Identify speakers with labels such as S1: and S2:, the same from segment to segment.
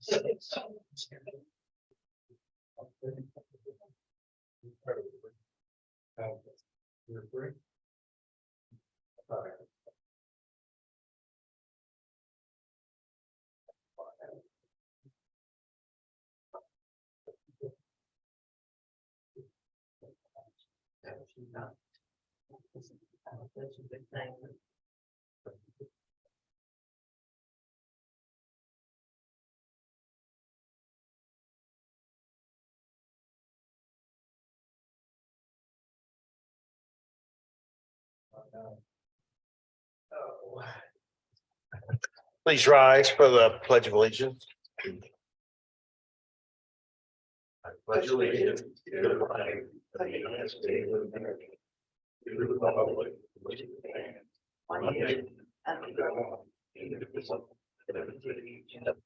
S1: That's a big thing.
S2: Please rise for the Pledge of Allegiance. I pledge allegiance to the flag of the United States of America, to the republic which stands one nation under God, indivisible, with liberty and justice.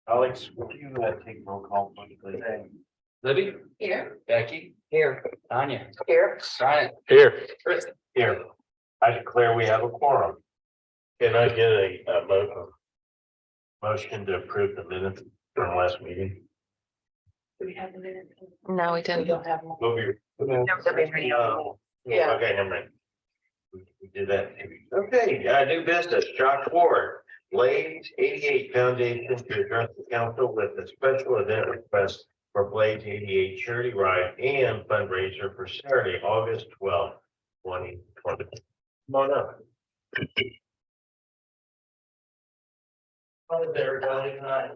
S2: Alex, would you take roll call, please?
S3: Libby?
S1: Here.
S3: Becky? Here. Tanya?
S1: Here.
S3: Brian?
S2: Here.
S3: Chris?
S2: Here. I declare we have a quorum. Can I get a motion to approve the minutes from last meeting?
S1: Do we have a minute?
S4: No, we
S1: We
S4: didn't.
S1: don't have one.
S2: Will be.
S1: Yeah.
S2: Okay, never mind. We did that. Okay, new business, Josh Ward, Blaze 88 Foundation to address the council with a special event request for Blaze 88 charity ride and fundraiser for Saturday, August 12th, 2020. Come on up. How's everybody tonight?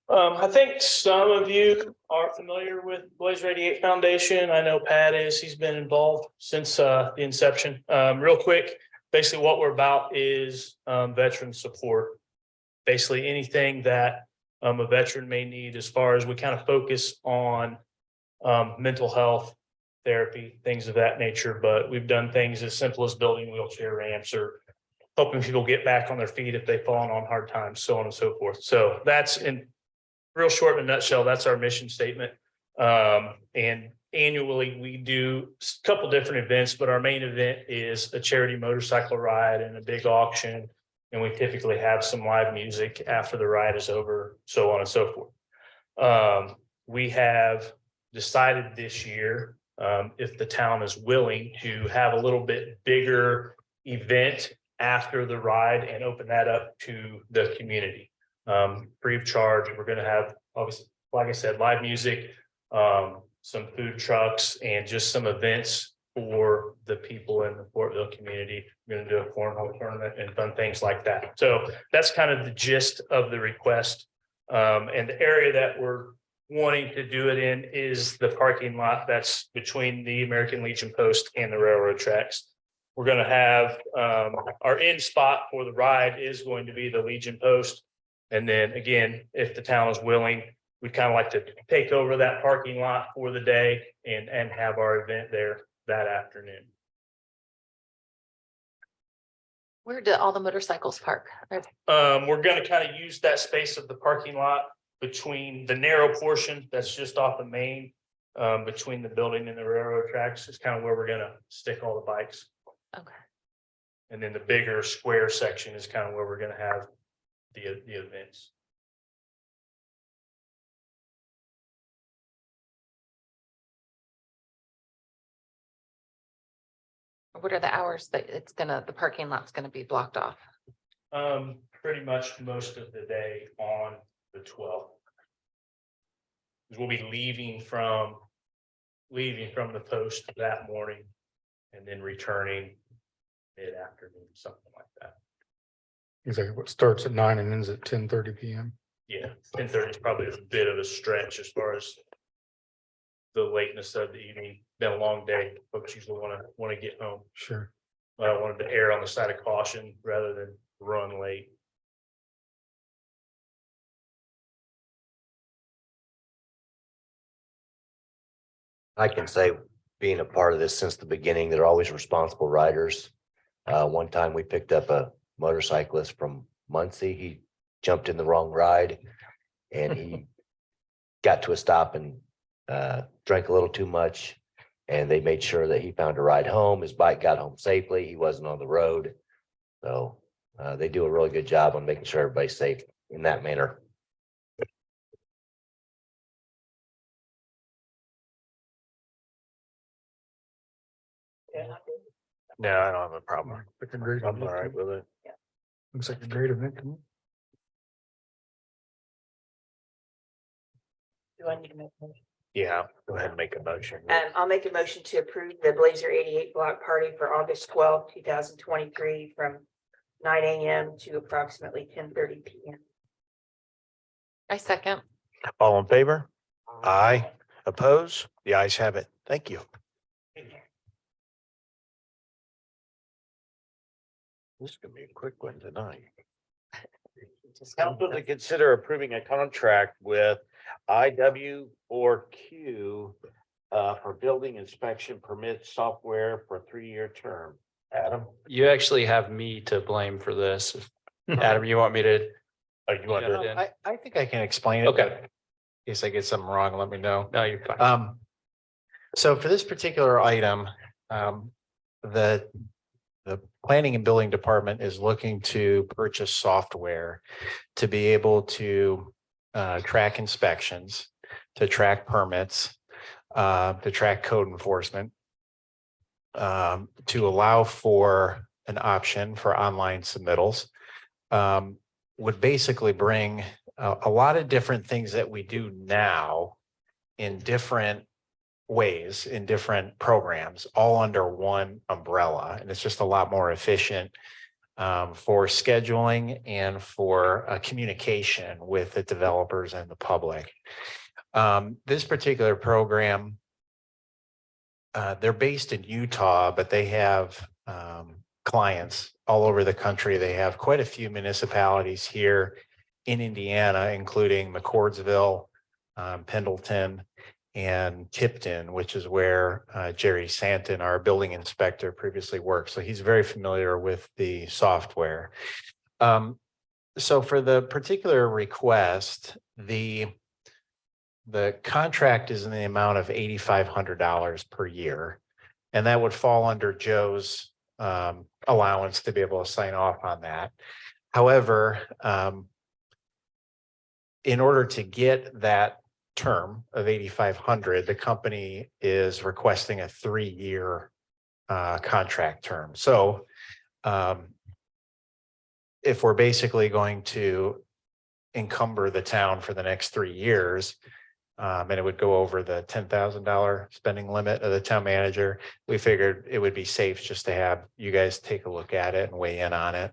S5: I think some of you are familiar with Blaze 88 Foundation. I know Pat is, he's been involved since the inception. Real quick, basically what we're about is veteran support. Basically anything that a veteran may need, as far as we kind of focus on mental health, therapy, things of that nature. But we've done things as simple as building wheelchair ramps or helping people get back on their feet if they've fallen on hard times, so on and so forth. So that's in real short, in a nutshell, that's our mission statement. And annually we do a couple different events, but our main event is a charity motorcycle ride and a big auction. And we typically have some live music after the ride is over, so on and so forth. We have decided this year, if the town is willing, to have a little bit bigger event after the ride and open that up to the community. Free of charge. We're going to have, obviously, like I said, live music, some food trucks, and just some events for the people in the Fortville community. We're going to do a cornhole tournament and fun things like that. So that's kind of the gist of the request. And the area that we're wanting to do it in is the parking lot that's between the American Legion post and the railroad tracks. We're going to have our end spot for the ride is going to be the Legion post. And then again, if the town is willing, we'd kind of like to take over that parking lot for the day and have our event there that afternoon.
S4: Where do all the motorcycles park?
S5: We're going to kind of use that space of the parking lot between the narrow portion that's just off the main, between the building and the railroad tracks is kind of where we're going to stick all the bikes.
S4: Okay.
S5: And then the bigger square section is kind of where we're going to have the events.
S4: What are the hours that the parking lot's gonna be blocked off?
S5: Pretty much most of the day on the 12th. We'll be leaving from the post that morning and then returning mid-afternoon, something like that.
S6: Exactly. What starts at 9 and ends at 10:30 p.m.
S5: Yeah, 10:30 is probably a bit of a stretch as far as the lateness of the evening. Been a long day. Folks usually want to get home.
S6: Sure.
S5: But I wanted to err on the side of caution rather than run late.
S7: I can say, being a part of this since the beginning, they're always responsible riders. One time we picked up a motorcyclist from Muncie. He jumped in the wrong ride and he got to a stop and drank a little too much. And they made sure that he found a ride home. His bike got home safely. He wasn't on the road. So they do a really good job on making sure everybody's safe in that manner.
S6: No, I don't have a problem. Like a great
S2: I'm
S6: event.
S2: all right with it.
S6: Looks like a great event to me.
S1: Do I need to make a motion?
S2: Yeah, go ahead and make a motion.
S1: I'll make a motion to approve the Blazer 88 block party for August 12th, 2023 from 9 a.m. to approximately 10:30 p.m.
S4: I second.
S2: All in favor? Aye. Oppose? The ayes have it. Thank you. This is gonna be a quick one tonight. Council to consider approving a contract with IWorQ for building inspection permit software for a 3-year term. Adam?
S3: You actually have me to blame for this. Adam, you want me to?
S2: Oh, you want
S3: Yeah.
S2: to?
S8: I think I can explain it.
S3: Okay.
S8: but In case I get something wrong, let me know.
S3: No, you're fine.
S8: So for this particular item, the planning and building department is looking to purchase software to be able to track inspections, to track permits, to track code enforcement, to allow for an option for online submittals, would basically bring a lot of different things that we do now in different ways, in different programs, all under one umbrella. And it's just a lot more efficient for scheduling and for communication with the developers and the public. This particular program, they're based in Utah, but they have clients all over the country. They have quite a few municipalities here in Indiana, including McCordsville, Pendleton, and Tipton, which is where Jerry Santon, our building inspector, previously worked. So he's very familiar with the software. So for the particular request, the contract is in the amount of $8,500 per year. And that would fall under Joe's allowance to be able to sign off on that. However, in order to get that term of 8,500, the company is requesting a 3-year contract term. So if we're basically going to encumber the town for the next 3 years, and it would go over the $10,000 spending limit of the town manager, we figured it would be safe just to have you guys take a look at it and weigh in on it.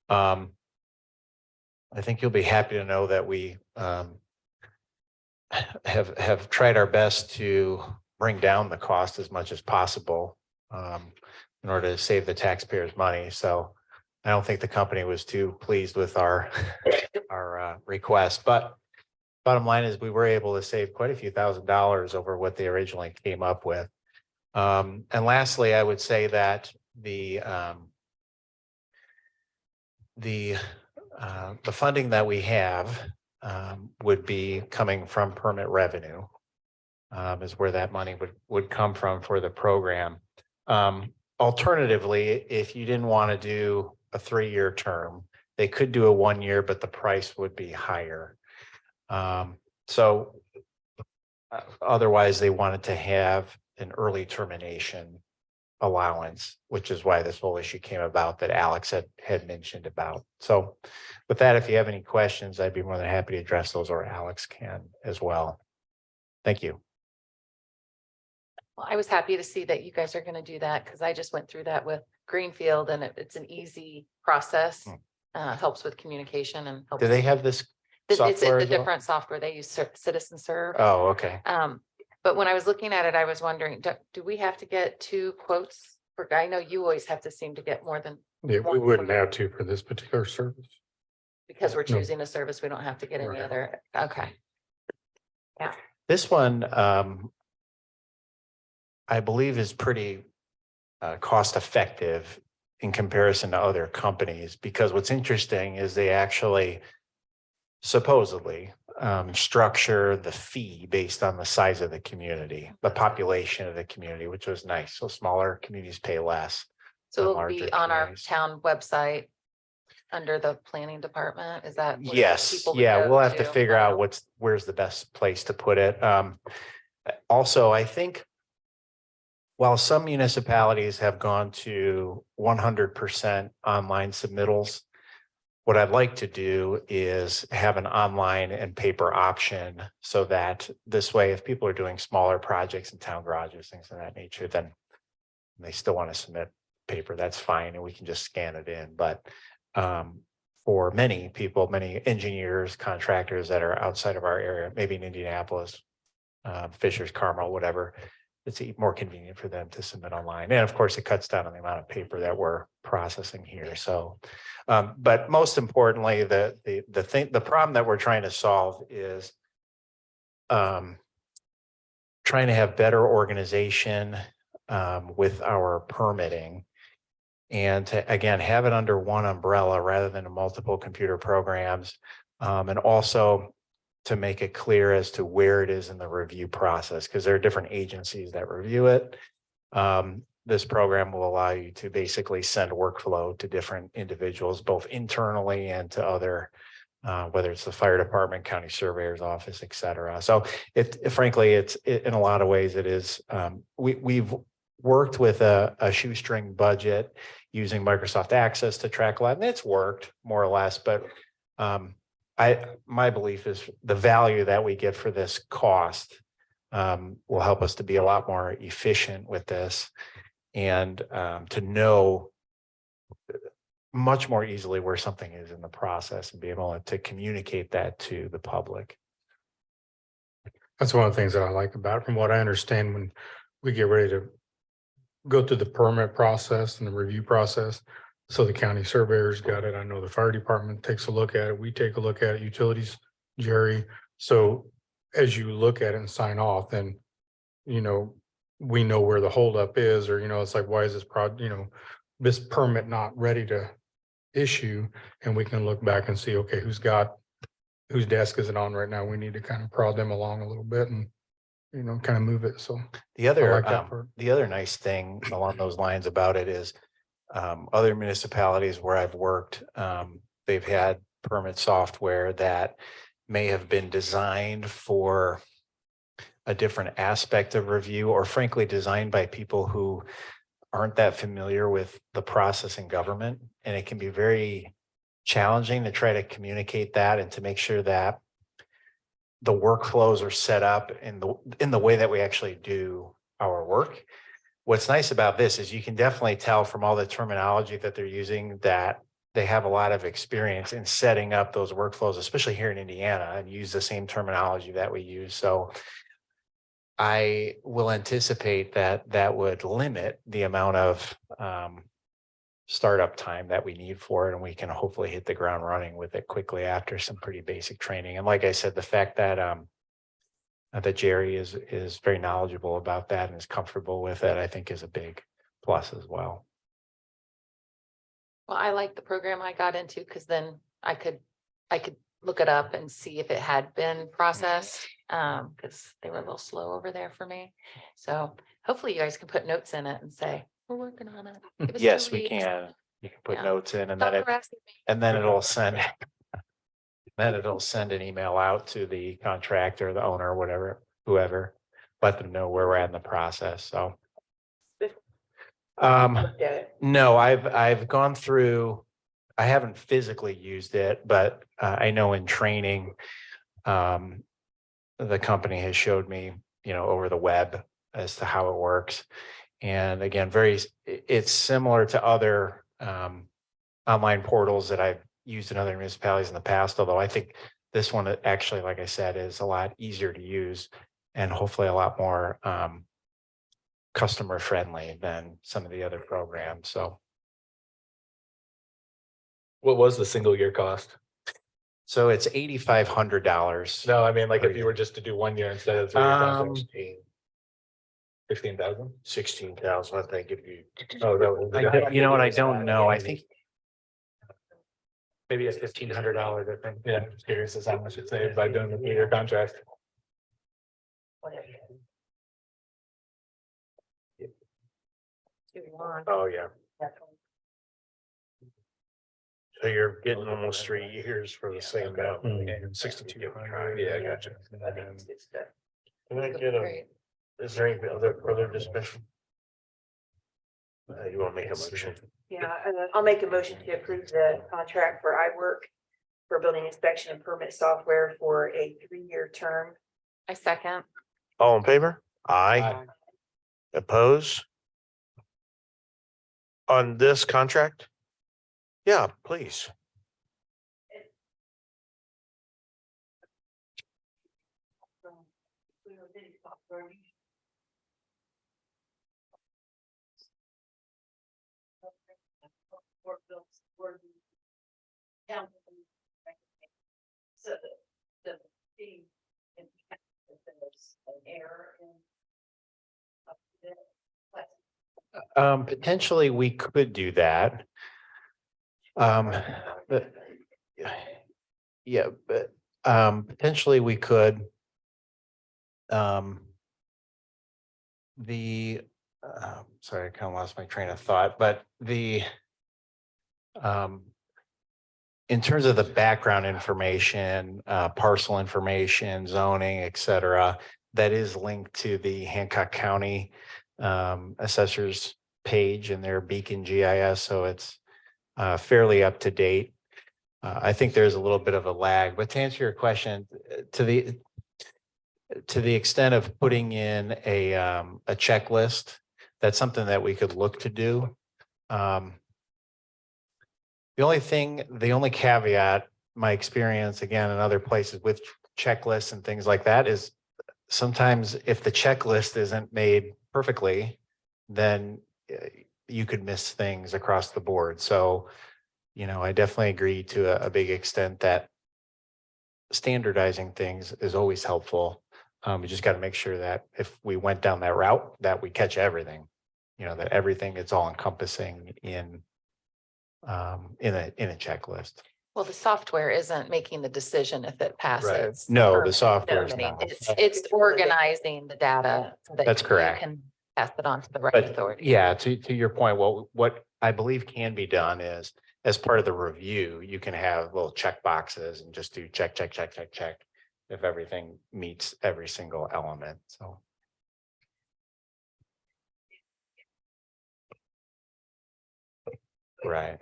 S8: I think you'll be happy to know that we have tried our best to bring down the cost as much as possible in order to save the taxpayers money. So I don't think the company was too pleased with our request, but bottom line is we were able to save quite a few $1,000s over what they originally came up with. And lastly, I would say that the funding that we have would be coming from permit revenue, is where that money would come from for the program. Alternatively, if you didn't want to do a 3-year term, they could do a 1-year, but the price would be higher. So otherwise, they wanted to have an early termination allowance, which is why this whole issue came about that Alex had mentioned about. So with that, if you have any questions, I'd be more than happy to address those, or Alex can as well. Thank you.
S4: Well, I was happy to see that you guys are going to do that because I just went through that with Greenfield and it's an easy process. Helps with communication and helps.
S8: Do they have this
S4: It's
S8: software
S4: the
S8: as well?
S4: different software they use, Citizen Serve.
S8: Oh, okay.
S4: But when I was looking at it, I was wondering, do we have to get 2 quotes? For, I know you always have to seem to get more than,
S6: Yeah, we wouldn't have to for this particular service.
S4: because we're
S6: No.
S4: choosing a service, we don't have to get any
S6: Right.
S4: other. Okay.
S8: This one, I believe is pretty cost effective in comparison to other companies, because what's interesting is they actually supposedly structure the fee based on the size of the community, the population of the community, which was nice. So smaller communities pay less.
S4: So
S8: than
S4: it'll
S8: larger
S4: be on our
S8: communities.
S4: town website under the planning department. Is that? what
S8: Yes,
S4: people would
S8: yeah,
S4: go
S8: we'll have to figure out where's the best place to put it. Also, I think while some municipalities have gone to 100% online submittals, what I'd like to do is have an online and paper option so that this way, if people are doing smaller projects in town garages, things of that nature, then they still want to submit paper, that's fine, and we can just scan it in. But for many people, many engineers, contractors that are outside of our area, maybe in Indianapolis, Fishers, Carmel, whatever, it's more convenient for them to submit online. And of course, it cuts down on the amount of paper that we're processing here. So, but most importantly, the problem that we're trying to solve is trying to have better organization with our permitting, and to, again, have it under one umbrella rather than multiple computer programs, and also to make it clear as to where it is in the review process, because there are different agencies that review it. This program will allow you to basically send workflow to different individuals, both internally and to other, whether it's the fire department, county surveyor's office, et cetera. So frankly, it's in a lot of ways it is, we've worked with a shoestring budget using Microsoft Access to track a lot, and it's worked more or less, but my belief is the value that we get for this cost will help us to be a lot more efficient with this, and to know much more easily where something is in the process and be able to communicate that to the public.
S6: That's one of the things that I like about it. From what I understand, when we get ready to go through the permit process and the review process, so the county surveyor's got it. I know the fire department takes a look at it. We take a look at it, utilities, Jerry. So as you look at it and sign off, then, you know, we know where the holdup is, or, you know, it's like, why is this this permit not ready to issue? And we can look back and see, okay, whose desk is it on right now? We need to kind of prod them along a little bit and, you know, kind of move it. So
S8: The other,
S6: I like that part.
S8: the other nice thing along those lines about it is other municipalities where I've worked, they've had permit software that may have been designed for a different aspect of review, or frankly designed by people who aren't that familiar with the process in government. And it can be very challenging to try to communicate that and to make sure that the workflows are set up in the way that we actually do our work. What's nice about this is you can definitely tell from all the terminology that they're using that they have a lot of experience in setting up those workflows, especially here in Indiana, and use the same terminology that we use. So I will anticipate that that would limit the amount of startup time that we need for it, and we can hopefully hit the ground running with it quickly after some pretty basic training. And like I said, the fact that that Jerry is very knowledgeable about that and is comfortable with it, I think is a big plus as well.
S4: Well, I like the program I got into because then I could look it up and see if it had been processed, because they were a little slow over there for me. So hopefully you guys can put notes in it and say, we're working on it. Give us a
S8: Yes, we
S4: read.
S8: can. You can put
S4: Yeah.
S8: notes in, and
S4: Stop
S8: then
S4: harassing me.
S8: it'll send an email out to the contractor, the owner, whatever, whoever, let them know where we're at in the process. So
S1: Looked at it.
S8: no, I've gone through, I haven't physically used it, but I know in training, the company has showed me, over the web as to how it works. And again, it's similar to other online portals that I've used in other municipalities in the past, although I think this one actually, like I said, is a lot easier to use and hopefully a lot more customer friendly than some of the other programs. So
S9: What was the single year cost?
S8: it's $8,500.
S9: No, I mean, like
S8: Per
S9: if you
S8: year.
S9: were just to do 1 year instead of 3 years. 16,000?
S2: 16,000, I think, if you.
S9: Oh, that was.
S8: I don't know. I think
S9: Maybe a $1,500 difference. Yeah, I'm just curious as how much it saved by doing the 3-year contract.
S1: Whatever.
S2: Oh, yeah.
S1: That's one.
S2: So you're getting almost 3 years for the same amount.
S9: And 6,200. Yeah, I gotcha.
S1: I think it's good stuff.
S2: Can I get a,
S4: Great.
S2: is there any other further discussion? You want to make a motion?
S1: Yeah, I'll make a motion to approve the contract for IWorQ for building inspection and permit software for a 3-year term.
S4: I second.
S2: All in favor? Aye. Oppose? On this contract? Yeah, please.
S1: So the fee and there's an error in.
S8: Potentially, we could do that. But yeah, but potentially we could. Sorry, I kind of lost my train of thought, but in terms of the background information, parcel information, zoning, et cetera, that is linked to the Hancock County assessors page in their Beacon GIS, so it's fairly up to date. I think there's a little bit of a lag, but to answer your question, to the extent of putting in a checklist, that's something that we could look to do. The only caveat, my experience again in other places with checklists and things like that is sometimes if the checklist isn't made perfectly, then you could miss things across the board. So, I definitely agree to a big extent that standardizing things is always helpful. We just got to make sure that if we went down that route, that we catch everything, that everything is all encompassing in a checklist.
S4: Well, the software isn't making the decision if it passes.
S8: No, the
S4: permit
S8: software is
S4: permitting.
S8: not.
S4: It's organizing the data. So that
S8: That's
S4: you
S8: correct.
S4: Can pass it on to the right
S8: But
S4: authority.
S8: yeah, to your point, what I believe can be done is as part of the review, you can have little check boxes and just do check if everything meets every single element. So. Right.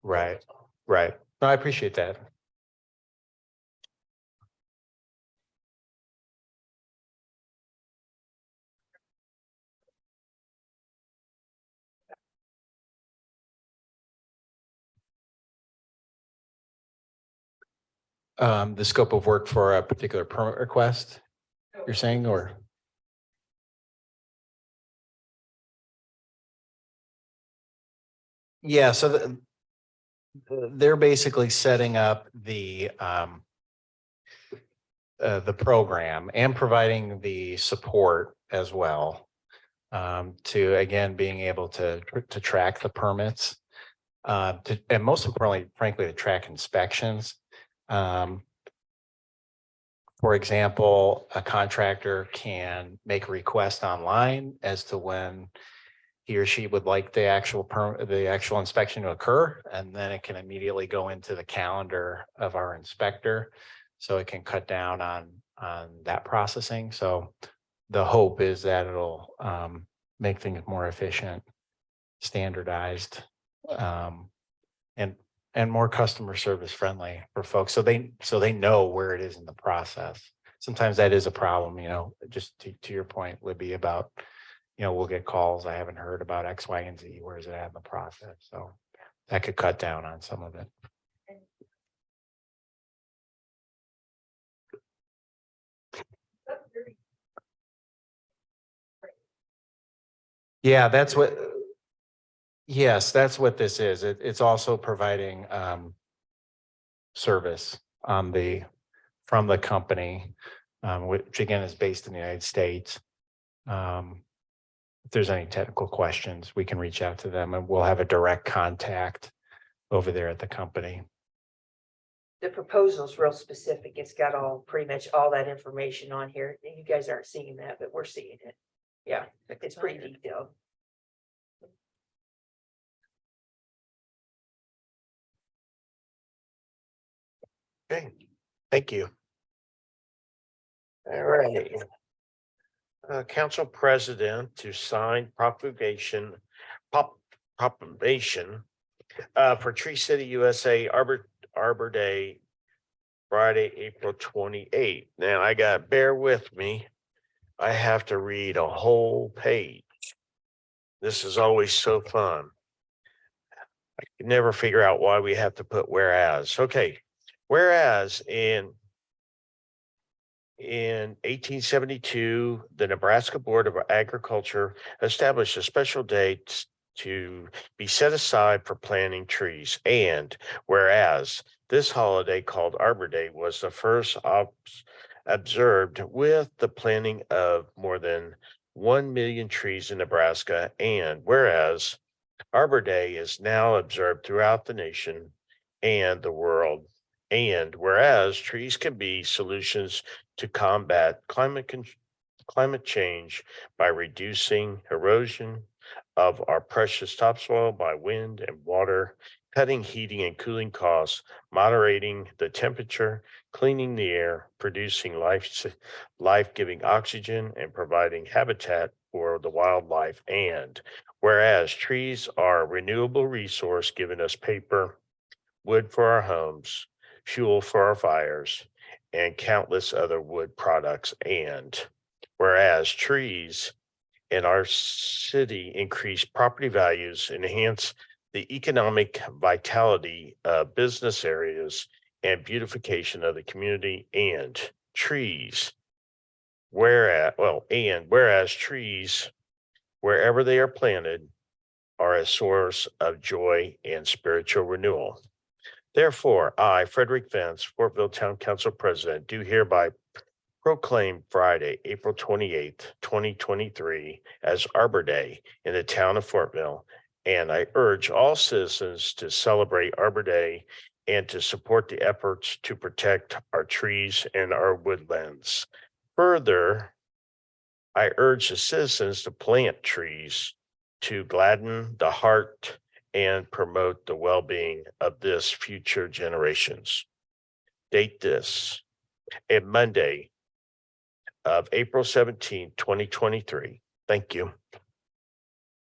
S8: Right. No, I appreciate that. The scope of work for a particular permit request, you're saying, or? Yeah, so they're basically setting up the program and providing the support as well to, again, being able to track the permits and most importantly, frankly, to track inspections. For example, a contractor can make a request online as to when he or she would like the actual inspection to occur, and then it can immediately go into the calendar of our inspector, so it can cut down on that processing. So the hope is that it'll make things more efficient, standardized, and more customer service friendly for folks. So they know where it is in the process. Sometimes that is a problem, just to your point, Libby, about, we'll get calls. I haven't heard about X, Y, and Z. Where is it at in the process? So that could cut down on some of it. Yeah, yes, that's what this is. It's also providing service from the company, which again is based in the United States. If there's any technical questions, we can reach out to them and we'll have a direct contact over there at the company.
S1: The proposal's real specific. It's got pretty much all that information on here. You guys aren't seeing that, but we're seeing it. Yeah, it's pretty detailed.
S2: Okay, thank you. All right. Council President to sign proclamation for Tree City USA Arbor Day, Friday, April 28th. Now bear with me. I have to read a whole page. This is always so fun. I can never figure out why we have to put whereas. Okay, whereas in 1872, the Nebraska Board of Agriculture established a special date to be set aside for planting trees. And whereas this holiday called Arbor Day was the first observed with the planting of more than 1 million trees in Nebraska. And whereas Arbor Day is now observed throughout the nation and the world. And whereas trees can be solutions to combat climate change by reducing erosion of our precious topsoil by wind and water, cutting heating and cooling costs, moderating the temperature, cleaning the air, producing life-giving oxygen, and providing habitat for the wildlife. And whereas trees are a renewable resource, giving us paper, wood for our homes, fuel for our fires, and countless other wood products. And whereas trees in our city increase property values, enhance the economic vitality of business areas, and beautification of the community, and trees, whereas trees, wherever they are planted, are a source of joy and spiritual renewal. Therefore, I, Frederick Vance, Fortville Town Council President, do hereby proclaim Friday, April 28th, 2023 as Arbor Day in the town of Fortville. And I urge all citizens to celebrate Arbor Day and to support the efforts to protect our trees and our woodlands. Further, I urge the citizens to plant trees to gladden the heart and promote the well-being of this future generations. Date this on Monday of April 17th, 2023. Thank you.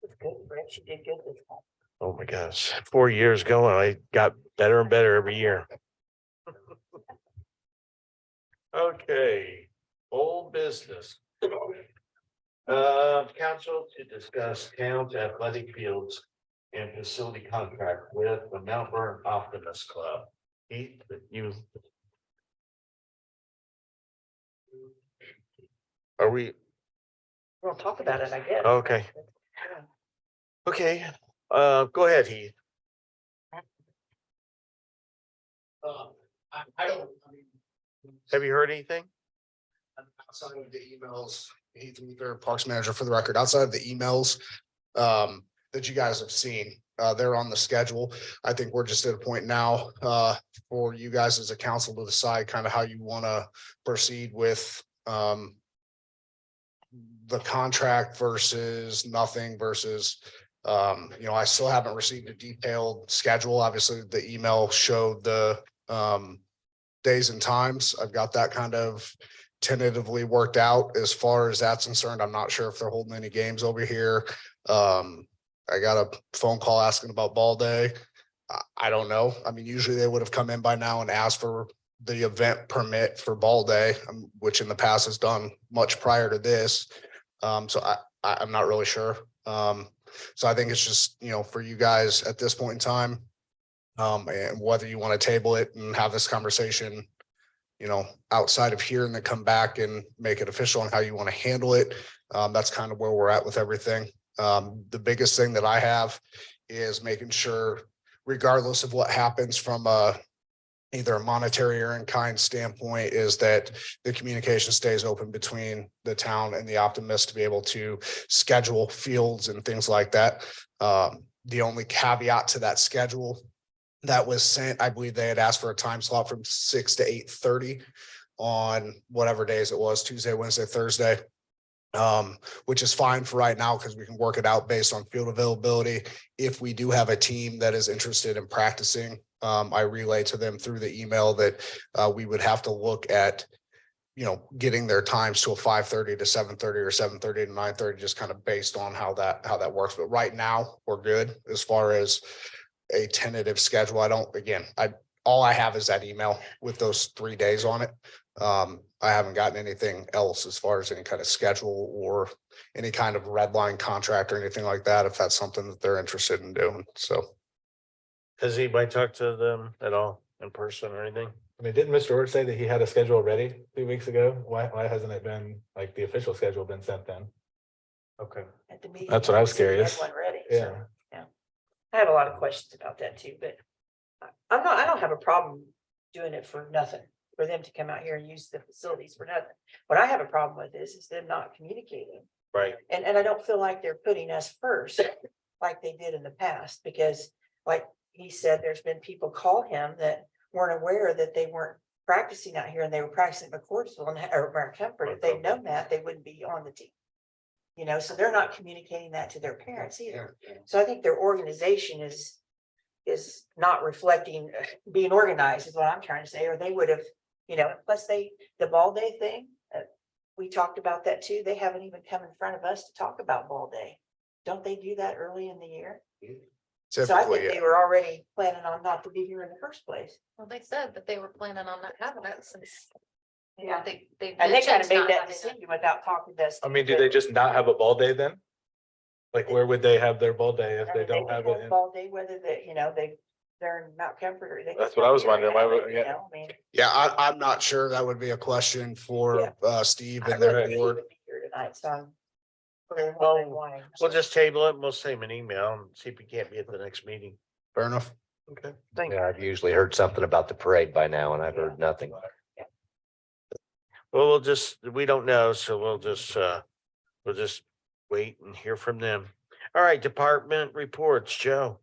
S1: That's good, Brent. She did good this time.
S2: Oh my gosh, 4 years going, I got better and better every year. Okay, old business. Council to discuss town's athletic fields and facility contract with the Mount Vernon Optimist Club. Heath, you. Are we?
S1: We'll talk about it, I guess.
S2: Okay.
S1: Yeah.
S2: Okay, go ahead, Heath.
S10: I don't,
S2: Have you heard anything?
S10: outside of the emails, Heath Meeker, Parks Manager for the record, outside of the emails that you guys have seen, they're on the schedule. I think we're just at a point now for you guys as a council to decide kind of how you want to proceed with the contract versus nothing versus I still haven't received a detailed schedule. Obviously, the email showed the days and times. I've got that kind of tentatively worked out. As far as that's concerned, I'm not sure if they're holding any games over here. I got a phone call asking about ball day. I don't know. I mean, usually they would have come in by now and asked for the event permit for ball day, which in the past has done much prior to this. So I'm not really sure. So I think it's just, for you guys at this point in time, and whether you want to table it and have this conversation, outside of here and then come back and make it official on how you want to handle it. That's kind of where we're at with everything. The biggest thing that I have is making sure, regardless of what happens from a either a monetary or in-kind standpoint, is that the communication stays open between the town and the Optimist to be able to schedule fields and things like that. The only caveat to that schedule that was sent, I believe they had asked for a time slot from 6 to 8:30 on whatever days it was, Tuesday, Wednesday, Thursday. Which is fine for right now because we can work it out based on field availability. If we do have a team that is interested in practicing, I relay to them through the email that we would have to look at, getting their times to a 5:30 to 7:30 or 7:30 to 9:30, just kind of based on how that works. But right now, we're good as far as a tentative schedule. All I have is that email with those 3 days on it. I haven't gotten anything else as far as any kind of schedule or any kind of red line contract or anything like that, if that's something that they're interested in doing. So.
S2: Has anybody talked to them at all in person or anything?
S9: I mean, didn't Mr. George say that he had a schedule ready 2 weeks ago? Why hasn't it been, like, the official schedule been sent then?
S2: Okay.
S1: At the meeting,
S9: That's what I was
S1: he said he had
S9: curious.
S1: One ready. So,
S9: Yeah.
S1: yeah. I have a lot of questions about that too, but I don't have a problem doing it for nothing, for them to come out here and use the facilities for nothing. What I have a problem with is them not communicating.
S2: Right.
S1: And I don't feel like they're putting us first like they did in the past, because like he said, there's been people call him that weren't aware that they weren't practicing out here and they were practicing at McCourtsville or Mount Comfort. If they'd known that, they wouldn't be on the team. So they're not communicating that to their parents either. So I think their organization is not reflecting being organized is what I'm trying to say, or they would have, plus the ball day thing. We talked about that too. They haven't even come in front of us to talk about ball day. Don't they do that early in the year? So I think they were already planning on not to be here in the first place.
S4: Well, they said that they were planning on not having it since.
S1: Yeah.
S4: They
S1: And they kind of
S4: mentioned
S1: made
S4: not
S1: that
S4: having it.
S1: decision without talking to us.
S9: I mean, do they just not have a ball day then? Like, where would they have their ball day if they don't have it?
S1: Ball day, whether they're in Mount Comfort or they.
S9: That's what I was wondering. Why would- yeah.
S1: I mean.
S10: Yeah, I'm not sure. That would be a question for Steve
S1: I
S10: and
S1: really
S10: their
S1: think he
S10: board.
S1: would be here tonight, so I'm.
S2: Okay, well, we'll just table it and we'll send him an email and see if he can't be at the next meeting.
S10: Fair enough.
S2: Okay, thank you.
S7: Yeah, I've usually heard something about the parade by now and I've heard nothing.
S2: Well, we don't know, so we'll just wait and hear from them. All right, department reports, Joe.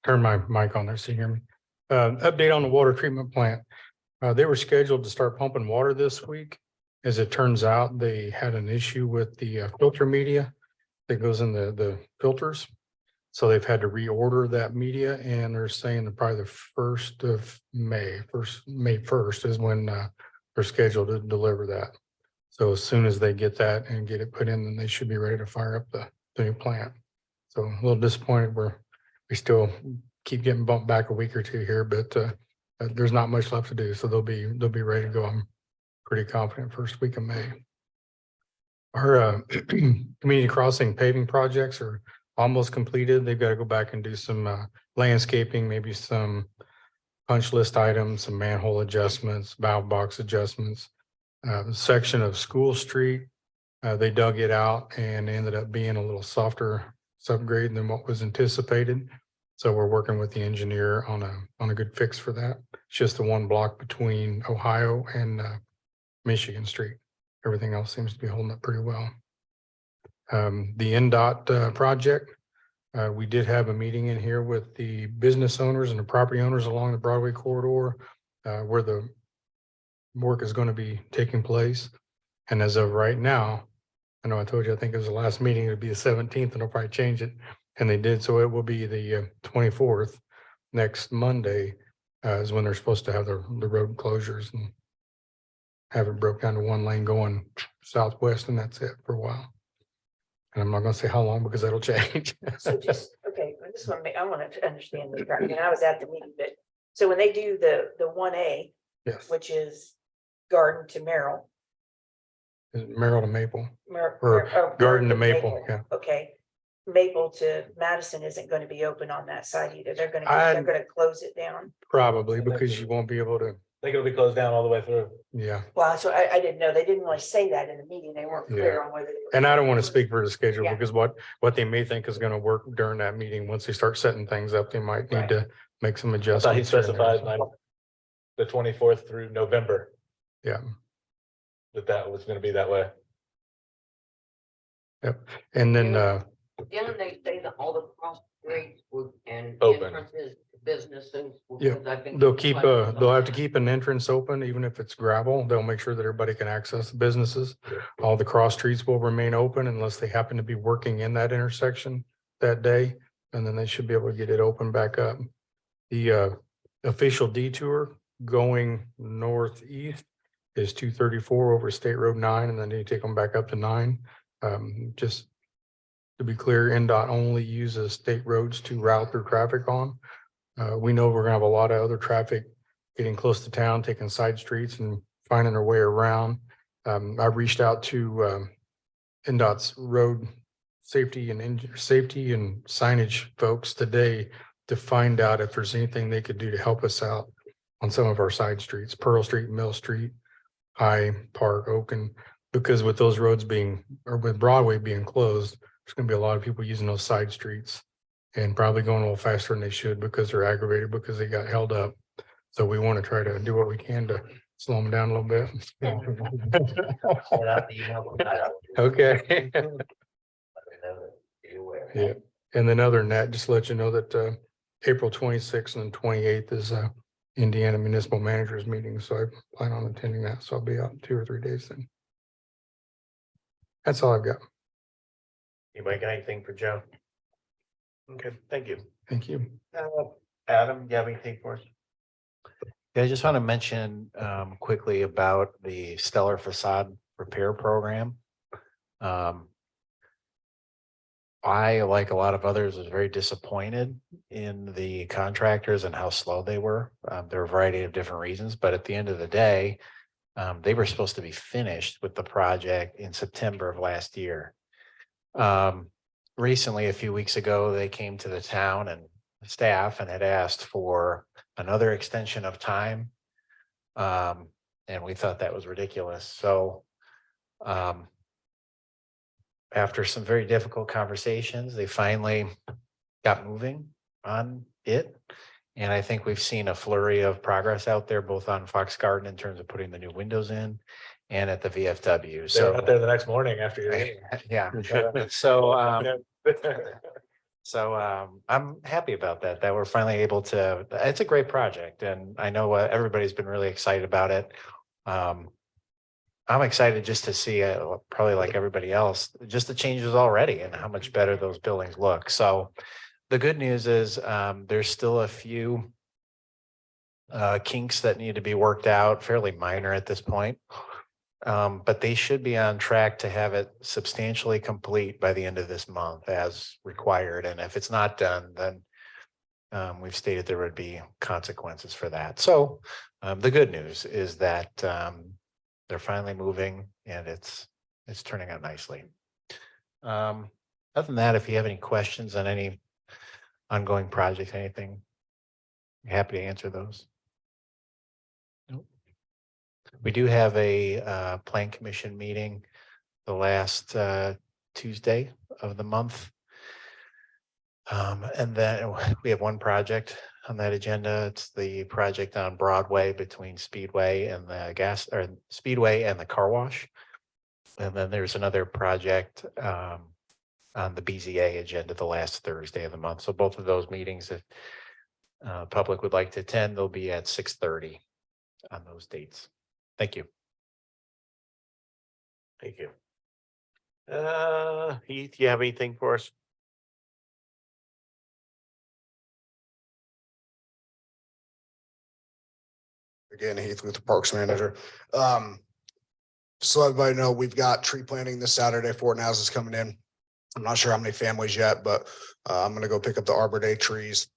S6: Turn my mic on there so you hear me. Update on the water treatment plant. They were scheduled to start pumping water this week. As it turns out, they had an issue with the filter media that goes in the filters. So they've had to reorder that media, and they're saying that probably the 1st of May, May 1st is when they're scheduled to deliver that. So as soon as they get that and get it put in, then they should be ready to fire up the new plant. So a little disappointed we still keep getting bumped back a week or two here, but there's not much left to do. So they'll be ready to go. I'm pretty confident first week of May. Our community crossing paving projects are almost completed. They've got to go back and do some landscaping, maybe some punch list items, some manhole adjustments, valve box adjustments. The section of School Street, they dug it out and ended up being a little softer subgrade than what was anticipated. So we're working with the engineer on a good fix for that. It's just the one block between Ohio and Michigan Street. Everything else seems to be holding up pretty well. The NDOT project, we did have a meeting in here with the business owners and the property owners along the Broadway corridor where the work is going to be taking place. And as of right now, I know I told you, I think it was the last meeting, it'd be the 17th, and they'll probably change it. And they did, so it will be the 24th, next Monday, is when they're supposed to have the road closures and have it broke down to one lane going southwest, and that's it for a while. And I'm not gonna say how long because that'll change.
S1: So just, okay, I want to understand this, right? And I was at the meeting, but so when they do the 1A,
S6: Yes,
S1: which is Garden to Merrill.
S6: Merrill to Maple,
S1: Or
S6: Garden to Maple, yeah.
S1: Okay, Maple to Madison isn't going to be open on that side either. They're
S6: I'm-
S1: going to close it down.
S6: Probably because you won't be able to
S9: think it'll be closed down all the way through.
S6: Yeah.
S1: Well, so I didn't know. They didn't really say that in the meeting. They weren't clear on whether. they were-
S6: And I don't want to speak for the schedule
S1: Yeah.
S6: because what they may think is going to work during that meeting, once they start setting things up, they might need
S1: Right.
S6: to make some
S9: I thought he
S6: adjustments. here and there.
S9: specified like the 24th through November,
S6: Yeah,
S9: that was gonna be that way.
S6: and then,
S11: Didn't they say that all the cross streets would and
S9: Open.
S11: entrances, to businesses?
S6: Yeah,
S11: because I've been
S6: they'll
S11: getting
S6: keep,
S11: questions
S6: they'll
S11: on
S6: have to
S11: that.
S6: keep an entrance open, even if it's gravel. They'll make sure that everybody can access the businesses. All the cross streets will remain open unless they happen to be working in that intersection that day. And then they should be able to get it open back up. The official detour going northeast is 234 over State Road 9, and then you take them back up to 9. Just to be clear, NDOT only uses state roads to route their traffic on. We know we're gonna have a lot of other traffic getting close to town, taking side streets and finding their way around. I reached out to NDOT's road safety and safety and signage folks today to find out if there's anything they could do to help us out on some of our side streets, Pearl Street, Mill Street, High, Park, Oaken, because with those roads being, or with Broadway being closed, there's gonna be a lot of people using those side streets and probably going a little faster than they should because they're aggravated because they got held up. So we want to try to do what we can to slow them down a little bit.
S2: Send out the email.
S6: Okay.
S2: Let me know that you're aware.
S6: Yeah, and then other than that, just to let you know that April 26th and 28th is Indiana Municipal Managers Meeting, so I plan on attending that, so I'll be out in 2 or 3 days then. That's all I've got.
S2: Anybody got anything for Joe? Okay, thank you.
S6: Thank you.
S2: Adam, you have anything for us?
S8: Yeah, I just want to mention quickly about the Stellar Facade Repair Program. I, like a lot of others, was very disappointed in the contractors and how slow they were. There were a variety of different reasons, but at the end of the day, they were supposed to be finished with the project in September of last year. Recently, a few weeks ago, they came to the town and staff and had asked for another extension of time. And we thought that was ridiculous. So, after some very difficult conversations, they finally got moving on it. And I think we've seen a flurry of progress out there, both on Fox Garden in terms of putting the new windows in and at the VFW.
S9: They were
S8: So,
S9: out there the next morning after your meeting.
S8: yeah. So, I'm happy about that we're finally able to, it's a great project and I know everybody's been really excited about it. I'm excited just to see, probably like everybody else, just the changes already and how much better those buildings look. So the good news is there's still a few kinks that need to be worked out, fairly minor at this point. But they should be on track to have it substantially complete by the end of this month as required. And if it's not done, then we've stated there would be consequences for that. So the good news is that they're finally moving and it's turning out nicely. Other than that, if you have any questions on any ongoing projects, anything, I'm happy to answer those. Nope. We do have a plan commission meeting the last Tuesday of the month. And then we have one project on that agenda. It's the project on Broadway between Speedway and the Speedway and the car wash. And then there's another project on the BZA agenda the last Thursday of the month. So both of those meetings, if public would like to attend, they'll be at 6:30 on those dates. Thank you.
S2: Thank you. Heath, you have anything for us?
S10: Again, Heath with the Parks Manager. So everybody know we've got tree planting this Saturday. Fort Naz is coming in. I'm not sure how many families yet, but I'm gonna go pick up the Arbor Day trees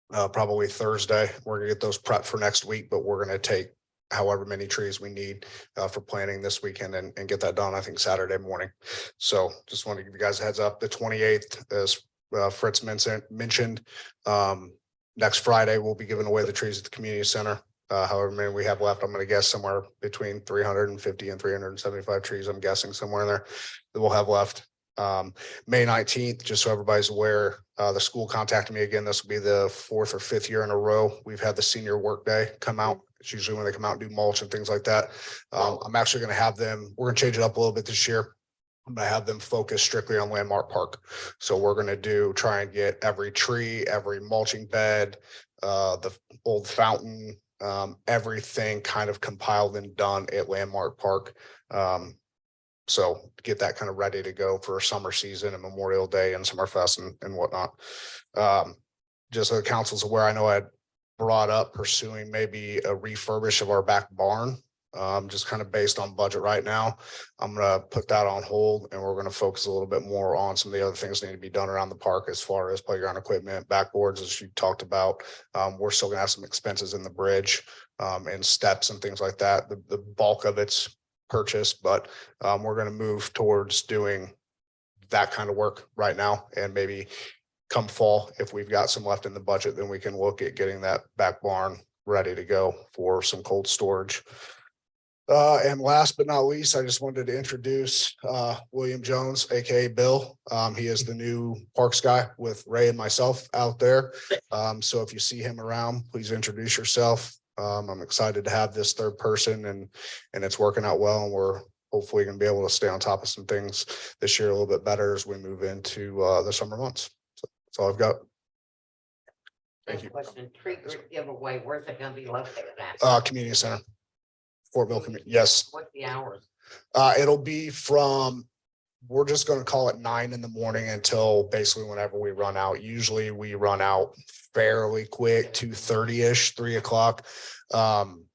S10: probably Thursday. We're gonna get those prepped for next week, but we're gonna take however many trees we need for planting this weekend and get that done, I think Saturday morning. So just want to give you guys a heads up. The 28th, as Fritz mentioned, next Friday, we'll be giving away the trees at the community center. however many we have left, I'm gonna guess somewhere between 350 and 375 trees, I'm guessing somewhere in there that we'll have left. May 19th, just so everybody's aware, the school contacted me again. This will be the 4th or 5th year in a row. We've had the senior work day come out. It's usually when they come out and do mulch and things like that. I'm actually gonna have them, we're gonna change it up a little bit this year. I'm gonna have them focus strictly on Landmark Park. So we're gonna try and get every tree, every mulching bed, the old fountain, everything kind of compiled and done at Landmark Park. So get that kind of ready to go for summer season and Memorial Day and Summerfest and whatnot. Just so the council's aware, I know I had brought up pursuing maybe a refurbish of our back barn. Just kind of based on budget right now. I'm gonna put that on hold and we're gonna focus a little bit more on some of the other things that need to be done around the park as far as playground equipment, backboards, as you talked about. We're still gonna have some expenses in the bridge and steps and things like that. The bulk of it's purchased, but we're gonna move towards doing that kind of work right now, and maybe come fall, if we've got some left in the budget, then we can look at getting that back barn ready to go for some cold storage. And last but not least, I just wanted to introduce William Jones, aka Bill. He is the new parks guy with Ray and myself out there. So if you see him around, please introduce yourself. I'm excited to have this third person and it's working out well, and we're hopefully gonna be able to stay on top of some things this year a little bit better as we move into the summer months. So that's all I've got. Thank you.
S11: Question, tree group giveaway, where's it gonna be located at?
S10: Community center. Fortville, yes.
S11: What's the hours?
S10: It'll be from, we're just gonna call it 9 in the morning until basically whenever we run out. Usually we run out fairly quick, 2:30-ish, 3 o'clock. And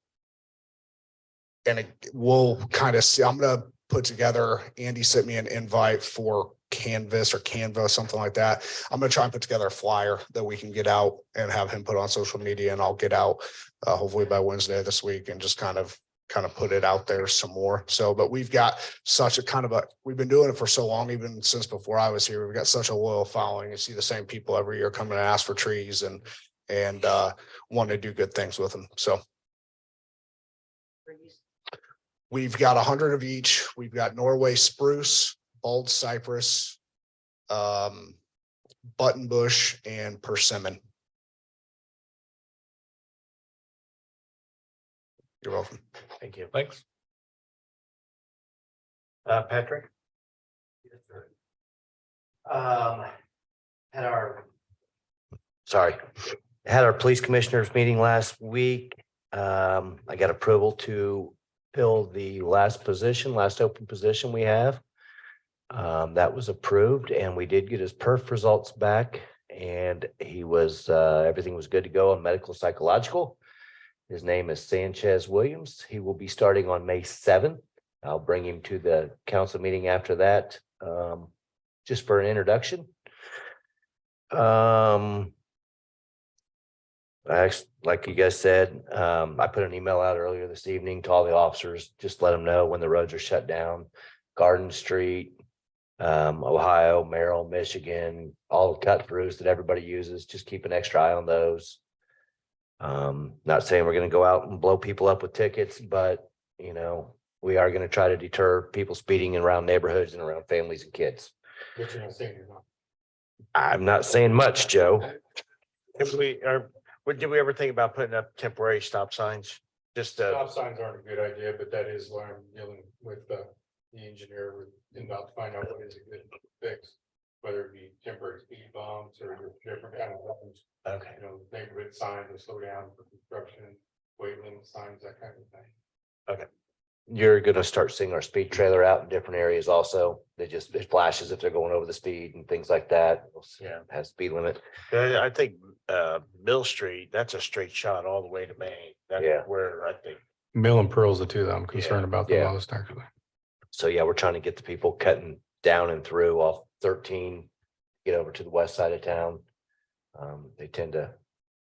S10: we'll kind of see, I'm gonna put together, Andy sent me an invite for Canvas or Canva, something like that. I'm gonna try and put together a flyer that we can get out and have him put on social media, and I'll get out hopefully by Wednesday this week and just kind of put it out there some more. So, but we've got such a we've been doing it for so long, even since before I was here. We've got such a loyal following. You see the same people every year coming to ask for trees and want to do good things with them. So we've got 100 of each. We've got Norway spruce, bald cypress, buttonbush, and persimmon. You're welcome.
S2: Thank you.
S9: Thanks.
S2: Patrick?
S7: Yes, sir. Had our police commissioners meeting last week. I got approval to fill the last open position we have. That was approved, and we did get his perf results back, and he was, everything was good to go on medical psychological. His name is Sanchez Williams. He will be starting on May 7th. I'll bring him to the council meeting after that, just for an introduction. Like you guys said, I put an email out earlier this evening to all the officers, just let them know when the roads are shut down. Garden Street, Ohio, Merrill, Michigan, all the cut throughs that everybody uses, just keep an extra eye on those. Not saying we're going to go out and blow people up with tickets, but you know, we are going to try to deter people speeding around neighborhoods and around families and kids.
S6: But you're not saying you're not.
S7: I'm not saying much, Joe.
S2: Did we ever think about putting up temporary stop signs? Just
S6: Stop signs aren't a good idea, but that is why I'm dealing with the engineer with about to find out what is a good fix. Whether it be temporary speed bumps or different kind of buttons,
S2: okay.
S6: you know, neighborhood signs to slow down for construction, weight limit signs, that kind of thing.
S7: You're gonna start seeing our speed trailer out in different areas also. It flashes if they're going over the speed and things like that.
S2: Yeah.
S7: Has speed limit.
S2: I think Mill Street, that's a straight shot all the way to Maine. That's
S7: Yeah.
S2: where I think.
S6: Mill and Pearl's the two that I'm concerned about the
S7: Yeah.
S6: most, actually.
S7: So yeah, we're trying to get the people cutting down and through off 13, get over to the west side of town. They tend to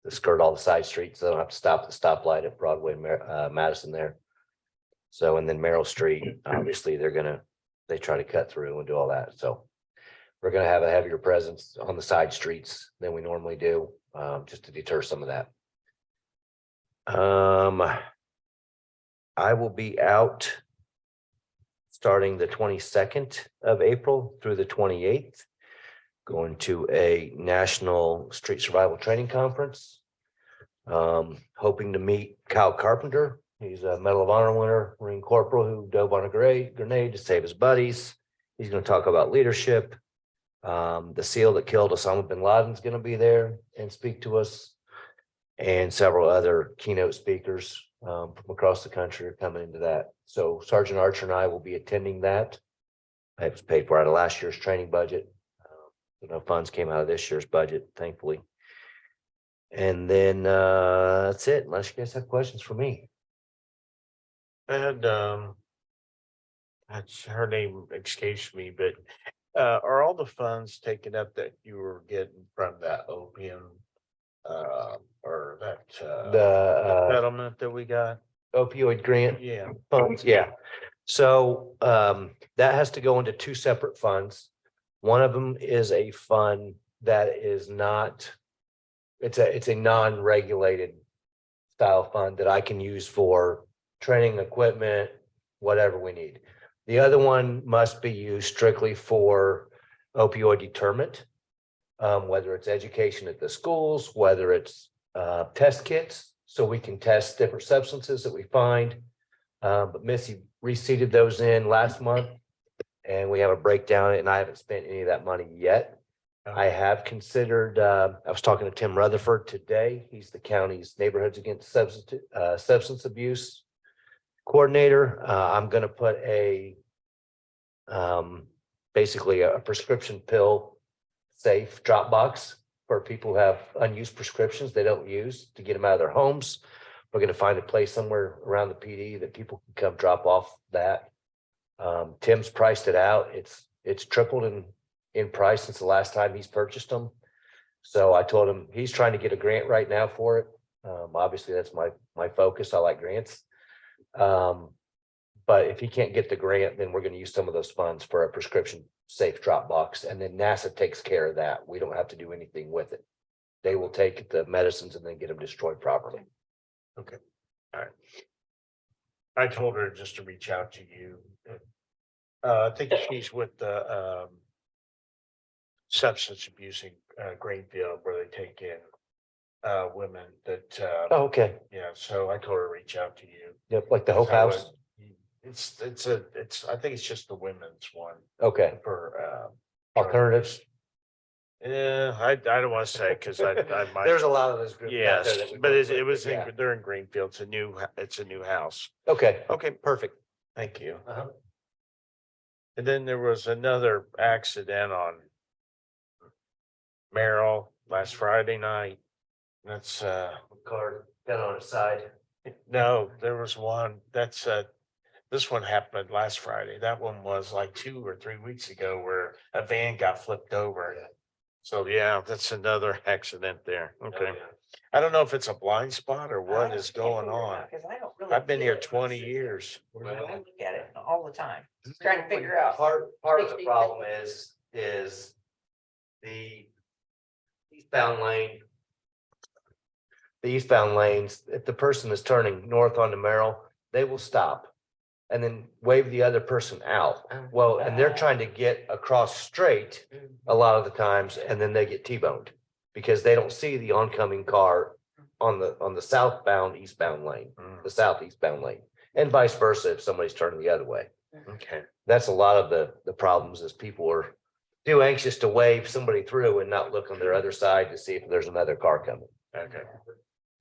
S7: skirt all the side streets. So they don't have to stop at the stoplight at Broadway and Madison there. So, and then Merrill Street, obviously they try to cut through and do all that. So we're gonna have a heavier presence on the side streets than we normally do, just to deter some of that. I will be out starting the 22nd of April through the 28th, going to a national street survival training conference. Hoping to meet Kyle Carpenter. He's a Medal of Honor winner, Marine Corporal who dove on a grenade to save his buddies. He's going to talk about leadership. The SEAL that killed Osama bin Laden is going to be there and speak to us. And several other keynote speakers from across the country are coming into that. So Sergeant Archer and I will be attending that. It was paid for out of last year's training budget. No funds came out of this year's budget, thankfully. And then that's it, unless you guys have questions for me.
S2: And her name escapes me, but are all the funds taken up that you were getting from that opium or that
S7: The
S2: settlement that we got?
S7: opioid grant
S2: Yeah.
S7: funds, yeah. So that has to go into two separate funds. One of them is a fund that is not, it's a non-regulated style fund that I can use for training equipment, whatever we need. The other one must be used strictly for opioid deterrent, whether it's education at the schools, whether it's test kits, so we can test different substances that we find. But Missy reseeded those in last month, and we have a breakdown, and I haven't spent any of that money yet. I have considered, I was talking to Tim Rutherford today. He's the county's Neighborhoods Against Substance Abuse coordinator. I'm going to put basically a prescription pill safe drop box for people who have unused prescriptions they don't use to get them out of their homes. We're going to find a place somewhere around the PD that people can come drop off that. Tim's priced it out. It's tripled in price since the last time he's purchased them. So I told him he's trying to get a grant right now for it. Obviously that's my focus. I like grants. But if he can't get the grant, then we're going to use some of those funds for a prescription safe drop box. And then NASA takes care of that. We don't have to do anything with it. They will take the medicines and then get them destroyed properly.
S2: Okay. All right. I told her just to reach out to you. I think she's with the substance abusing Greenfield where they take in women that
S7: Oh, okay.
S2: yeah, so I told her to reach out to you.
S7: Yep, like the Hope
S2: So,
S7: House.
S2: It's I think it's just the women's one
S7: Okay.
S2: for
S7: Alternatives.
S2: yeah, I don't want to say because I might.
S7: There's a lot of those groups. out there
S2: Yes,
S7: that we
S2: but
S7: work
S2: it
S7: with,
S2: was
S7: yeah.
S2: they're in Greenfield. It's a new house.
S7: Okay,
S2: Okay,
S7: perfect.
S2: thank you.
S7: Uh-huh.
S2: And then there was another accident on Merrill last Friday night. That's
S7: Car got on its side.
S2: no, there was one that's this one happened last Friday. That one was like 2 or 3 weeks ago where a van got flipped over.
S7: Yeah.
S2: So yeah, that's another accident there.
S7: Oh,
S2: Okay.
S7: yeah.
S2: I don't know if it's a blind spot or
S1: I
S2: what
S1: don't
S2: is
S1: figure
S2: going
S1: it
S2: on.
S1: out, 'cause I don't really
S2: I've been
S1: feel
S2: here
S1: it.
S2: 20 years.
S1: I look at it all the time, trying to figure out.
S7: Part of the problem is the eastbound lane. The eastbound lanes, if the person is turning north onto Merrill, they will stop and then wave the other person out. Well, and they're trying to get across straight a lot of the times, and then they get T-boned because they don't see the oncoming car on the southbound eastbound lane, the southeastbound lane, and vice versa if somebody's turning the other way.
S2: Okay.
S7: That's a lot of the problems is people are too anxious to wave somebody through and not look on their other side to see if there's another car coming.
S2: Okay.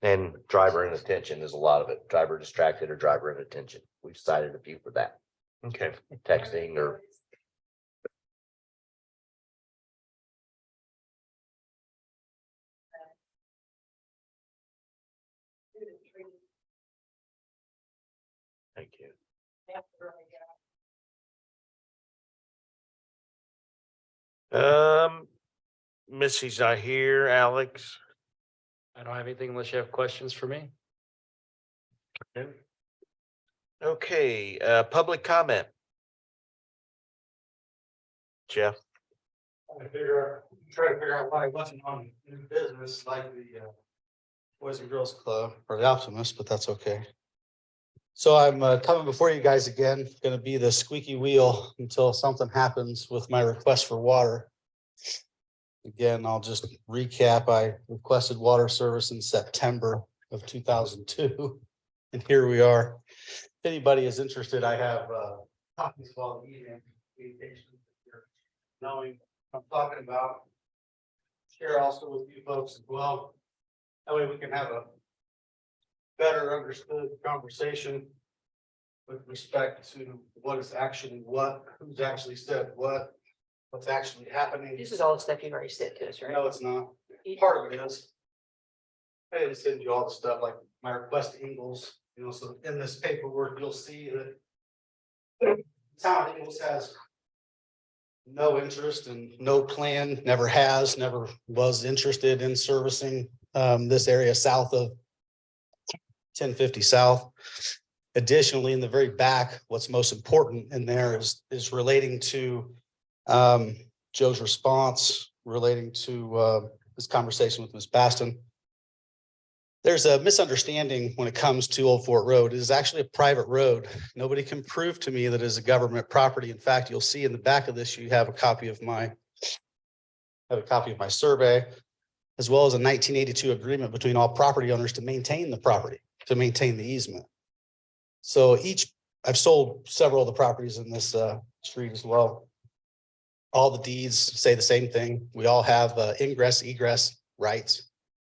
S7: And driver inattention is a lot of it, driver distracted or driver inattention. We've cited a few for that,
S2: Okay.
S7: texting or.
S2: Thank you. Missy's not here. Alex.
S3: I don't have anything unless you have questions for me.
S2: Okay, public comment. Jeff.
S12: Try to figure out why it wasn't on new business like the Boys and Girls Club or the Optimist, but that's okay. So I'm coming before you guys again, going to be the squeaky wheel until something happens with my request for water. Again, I'll just recap. I requested water service in September of 2002. And here we are. If anybody is interested, I have copies of all the email communications. Knowing what I'm talking about. Share also with you folks as well. That way we can have a better understood conversation with respect to what is actually what, who's actually said what, what's actually happening.
S1: This is all the stuff you've already said to us, right?
S12: No, it's not. Part of it is. I didn't send you all the stuff like my request to Ingles, you know, so in this paperwork, you'll see that Town of Ingles has no interest and no plan, never has, never was interested in servicing this area south of 1050 South. Additionally, in the very back, what's most important in there is relating to Joe's response, relating to his conversation with Ms. Baston. There's a misunderstanding when it comes to Old Fort Road. It is actually a private road. Nobody can prove to me that it is a government property. In fact, you'll see in the back of this, you have a copy of my survey, as well as a 1982 agreement between all property owners to maintain the property, to maintain the easement. So I've sold several of the properties in this street as well. All the deeds say the same thing. We all have ingress, egress rights.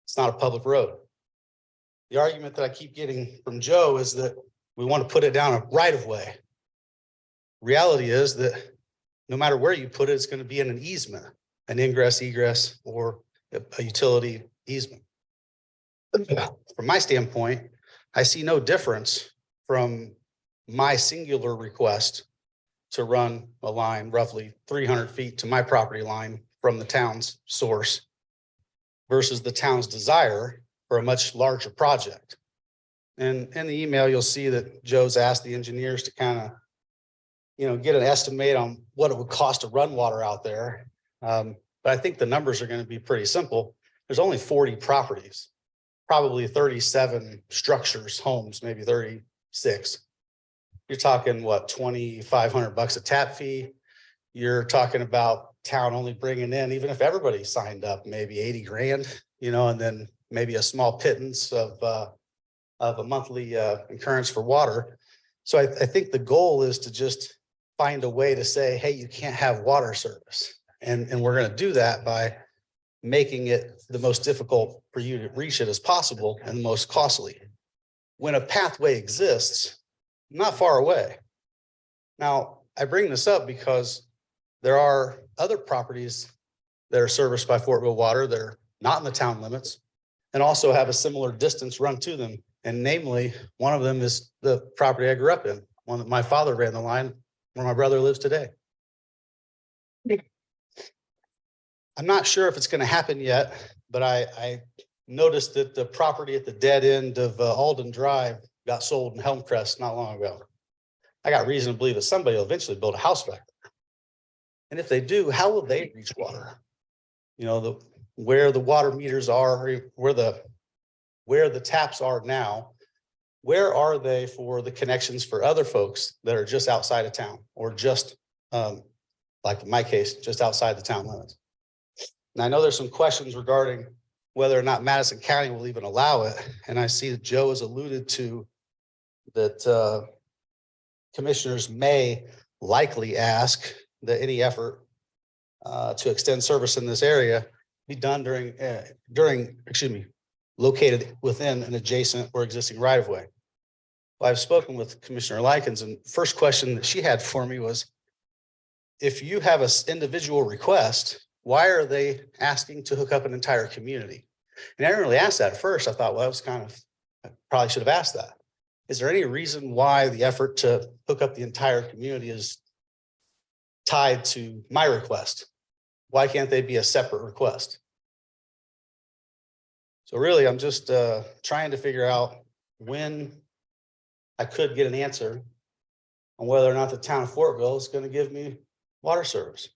S12: It's not a public road. The argument that I keep getting from Joe is that we want to put it down a right of way. Reality is that no matter where you put it, it's going to be in an easement, an ingress, egress, or a utility easement. From my standpoint, I see no difference from my singular request to run a line roughly 300 feet to my property line from the town's source versus the town's desire for a much larger project. And in the email, you'll see that Joe's asked the engineers to kind of, get an estimate on what it would cost to run water out there. But I think the numbers are going to be pretty simple. There's only 40 properties, probably 37 structures, homes, maybe 36. You're talking what, $2,500 a tap fee. You're talking about town only bringing in, even if everybody signed up, maybe 80 grand, and then maybe a small pittance of a monthly incurrence for water. So I think the goal is to just find a way to say, hey, you can't have water service. And we're going to do that by making it the most difficult for you to reach it as possible and the most costly. When a pathway exists, not far away. Now, I bring this up because there are other properties that are serviced by Fortville water that are not in the town limits and also have a similar distance run to them. And namely, one of them is the property I grew up in, one that my father ran the line where my brother lives today. I'm not sure if it's going to happen yet, but I noticed that the property at the dead end of Alden Drive got sold in Helmcrest not long ago. I got reason to believe that somebody will eventually build a house back there. And if they do, how will they reach water? Where the water meters are, where the taps are now, where are they for the connections for other folks that are just outside of town or just, like in my case, just outside the town limits? And I know there's some questions regarding whether or not Madison County will even allow it. And I see that Joe has alluded to that commissioners may likely ask that any effort to extend service in this area be done located within an adjacent or existing right of way. Well, I've spoken with Commissioner Likens, and first question that she had for me was, if you have an individual request, why are they asking to hook up an entire community? And I didn't really ask that at first. I thought, well, I probably should have asked that. Is there any reason why the effort to hook up the entire community is tied to my request? Why can't they be a separate request? So really, I'm just trying to figure out when I could get an answer on whether or not the town of Fortville is going to give me water service.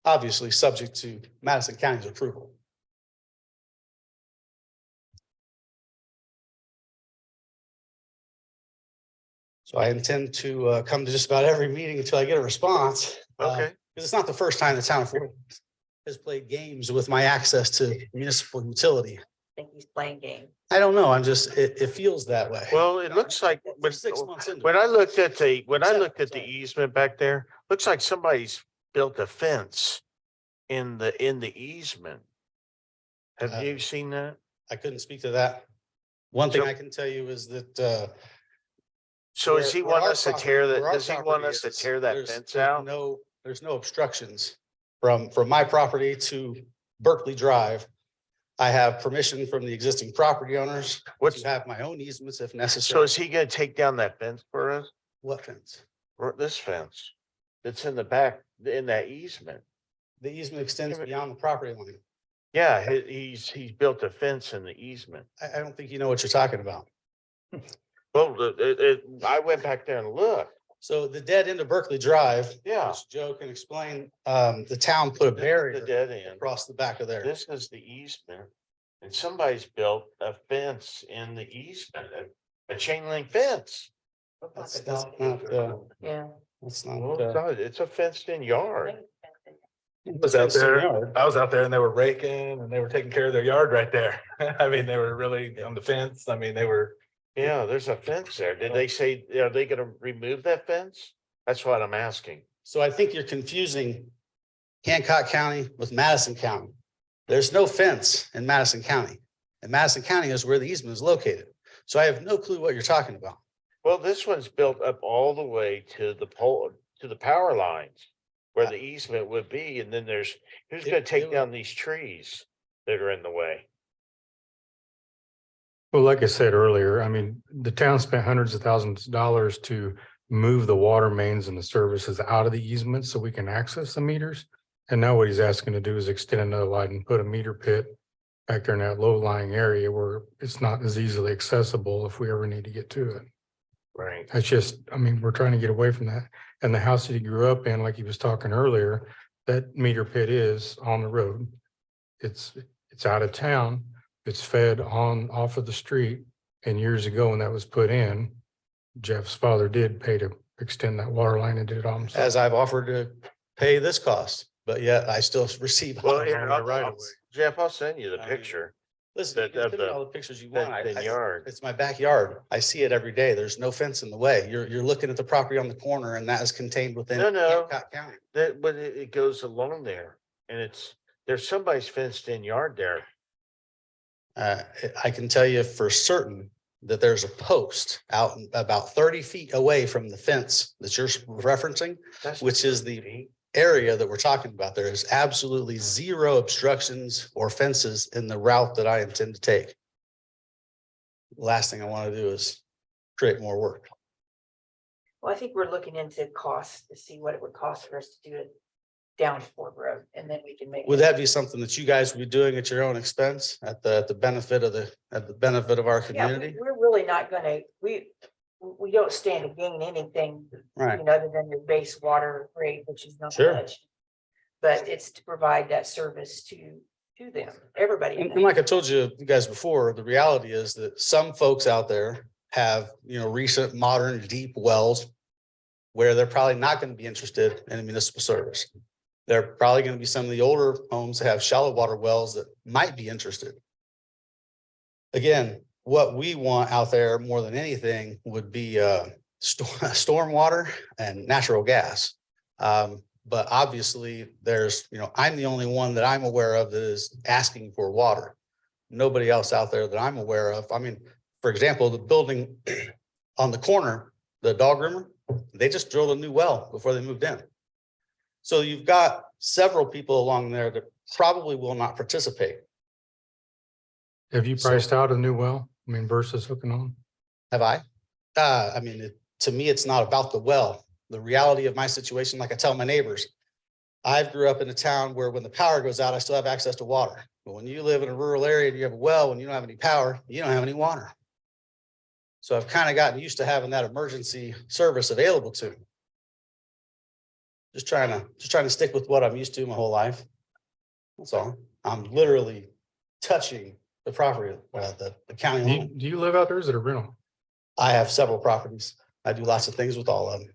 S12: Obviously, subject to Madison County's approval. So I intend to come to just about every meeting until I get a response.
S2: Okay.
S12: Because it's not the first time the town of Fort has played games with my access to municipal utility.
S1: I think he's playing game.
S12: I don't know, I'm just, it feels that way.
S2: Well, it looks like
S12: We're 6 months into
S2: when
S12: it.
S2: I looked at the
S12: Sorry.
S2: easement back there, looks like somebody's built a fence in the easement. Have
S12: Uh,
S2: you seen that?
S12: I couldn't speak to that. One thing
S2: So-
S12: I can tell you is that
S2: So does he
S12: where
S2: want
S12: our
S2: us to
S12: property-
S2: tear that,
S12: where our
S2: does he want
S12: property
S2: us to
S12: is,
S2: tear that
S12: there's-
S2: fence
S12: there's
S2: out?
S12: there's no obstructions from my property to Berkeley Drive. I have permission from the existing property owners
S2: What's,
S12: to have my own easements if
S2: so
S12: necessary.
S2: is he gonna take down that fence for us?
S12: What fence?
S2: Or this fence? That's in the back, in that easement?
S12: The easement extends
S2: Yeah, but-
S12: beyond the property line.
S2: Yeah, he's built a fence in the easement.
S12: I don't think you know what you're talking about.
S2: Well, I went back there and looked.
S12: So the dead end of Berkeley Drive,
S2: Yeah.
S12: which Joe can explain, the town put a
S2: The
S12: barrier
S2: dead end.
S12: across the back of there.
S2: This is the easement. And somebody's built a fence in the easement, a chain link fence.
S12: That's not,
S1: Yeah.
S12: that's
S2: Well,
S12: not.
S2: it's a fenced in yard.
S9: I was out there, I was out there and they were raking and they were taking care of their yard right there. I mean, they were really on the fence. I mean, they were.
S2: Yeah, there's a fence there. Did they say, are they gonna remove that fence? That's what I'm asking.
S12: So I think you're confusing Hancock County with Madison County. There's no fence in Madison County. And Madison County is where the easement is located. So I have no clue what you're talking about.
S2: Well, this one's built up all the way to the pole, to the power lines. Where the easement would be, and then who's gonna take down these trees that are in the way?
S6: Well, like I said earlier, I mean, the town spent hundreds of thousands of dollars to move the water mains and the services out of the easement so we can access the meters. And now what he's asking to do is extend another line and put a meter pit back there in that low lying area where it's not as easily accessible if we ever need to get to it.
S2: Right.
S6: That's just, I mean, we're trying to get away from that. And the house that he grew up in, like he was talking earlier, that meter pit is on the road. It's out of town. It's fed off of the street. And years ago when that was put in, Jeff's father did pay to extend that water line and did it all himself.
S12: As I've offered to pay this cost, but yet I still receive.
S2: Well,
S12: offers
S2: here,
S12: on the right of way.
S2: Jeff, I'll send you the
S12: I mean,
S2: picture.
S12: Listen, you
S2: that-
S12: can
S2: of
S12: send me
S2: the-
S12: all the pictures you want.
S2: That yard.
S12: It's my backyard. I see it every day. There's no fence in the way. You're looking at the property on the corner and that is contained within
S2: No.
S12: Hancock County.
S2: But it goes along there and there's somebody's fenced in yard there.
S12: I can tell you for certain that there's a post out about 30 feet away from the fence that you're referencing,
S2: That's
S12: which is the area that we're talking about. There is absolutely zero obstructions or fences in the route that I intend to take. Last thing I want to do is create more work.
S1: Well, I think we're looking into costs to see what it would cost for us to do it down Ford Road, and then we can make.
S12: Would that be something that you guys would be doing at your own expense at the benefit of our
S1: Yeah,
S12: community?
S1: we're really not gonna, we don't stand to gain anything,
S12: Right.
S1: other than your base water rate, which is not
S12: Sure.
S1: much. But it's to provide that service to them, everybody. in
S12: And like I told you guys before, the reality is that some folks out there have, recent modern deep wells where they're probably not going to be interested in a municipal service. They're probably going to be some of the older homes that have shallow water wells that might be interested. Again, what we want out there more than anything would be stormwater and natural gas. But obviously there's, I'm the only one that I'm aware of that is asking for water. Nobody else out there that I'm aware of. I mean, for example, the building on the corner, the dog groomer, they just drilled a new well before they moved in. So you've got several people along there that probably will not participate.
S6: Have you
S12: So-
S6: priced out a new well? I mean, versus hooking on?
S12: Have I? To me, it's not about the well. The reality of my situation, like I tell my neighbors, I grew up in a town where when the power goes out, I still have access to water. But when you live in a rural area and you have a well, when you don't have any power, you don't have any water. So I've kind of gotten used to having that emergency service available to me. Just trying to stick with what I'm used to my whole life. That's all. I'm literally touching the property, the county line.
S6: Do you live out there? Is it a rental?
S12: I have several properties. I do lots of things with all of them.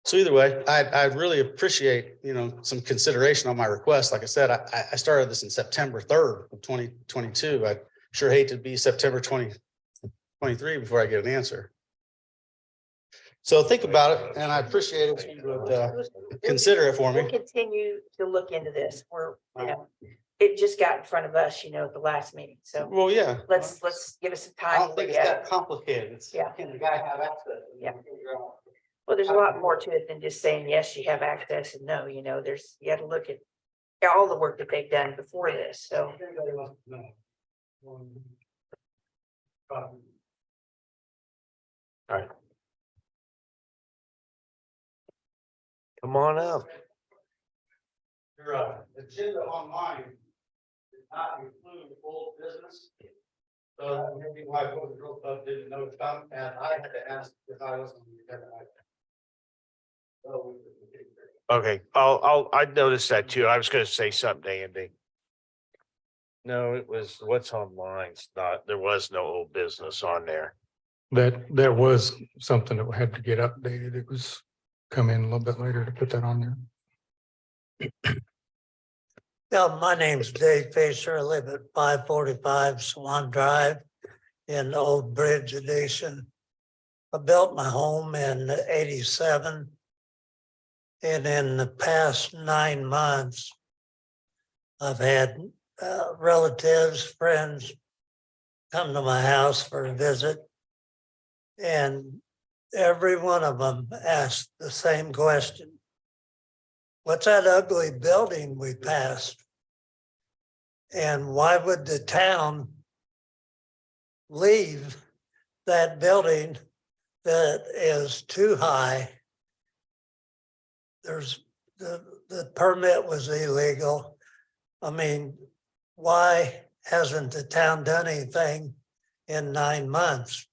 S12: So either way, I really appreciate, some consideration on my request. Like I said, I started this in September 3rd of 2022. I sure hate to be September 2023 before I get an answer. So think about it, and I appreciate it. If you would, consider it for
S1: We'll
S12: me.
S1: continue to look into this. It just got in front of us, at the last meeting. So
S12: Well, yeah.
S1: let's give us some
S12: I
S1: time.
S12: don't
S1: to
S12: think
S1: look
S12: it's
S1: at it.
S12: that complicated. It's,
S1: Yeah.
S12: can the guy have access?
S1: Yeah. Well, there's a lot more to it than just saying, yes, you have access and no, there's, you have to look at all the work that they've done before this. So
S2: Come on up.
S12: Your agenda online did not include old business. So maybe why Boys Girl Club didn't know it's come, and I had to ask if I was on the agenda. So
S2: Okay, I noticed that too. I was gonna say something, Andy. No, it was what's online. It's not, there was no old business on there.
S6: That was something that had to get updated. It was come in a little bit later to put that on there.
S13: Yeah, my name's Dave Fisher. I live at 545 Swan Drive in Old Bridge Edition. I built my home in '87. And in the past 9 months, I've had relatives, friends come to my house for a visit. And every one of them asked the same question. What's that ugly building we passed? And why would the town leave that building that is too high? The permit was illegal. I mean, why hasn't the town done anything in 9 months?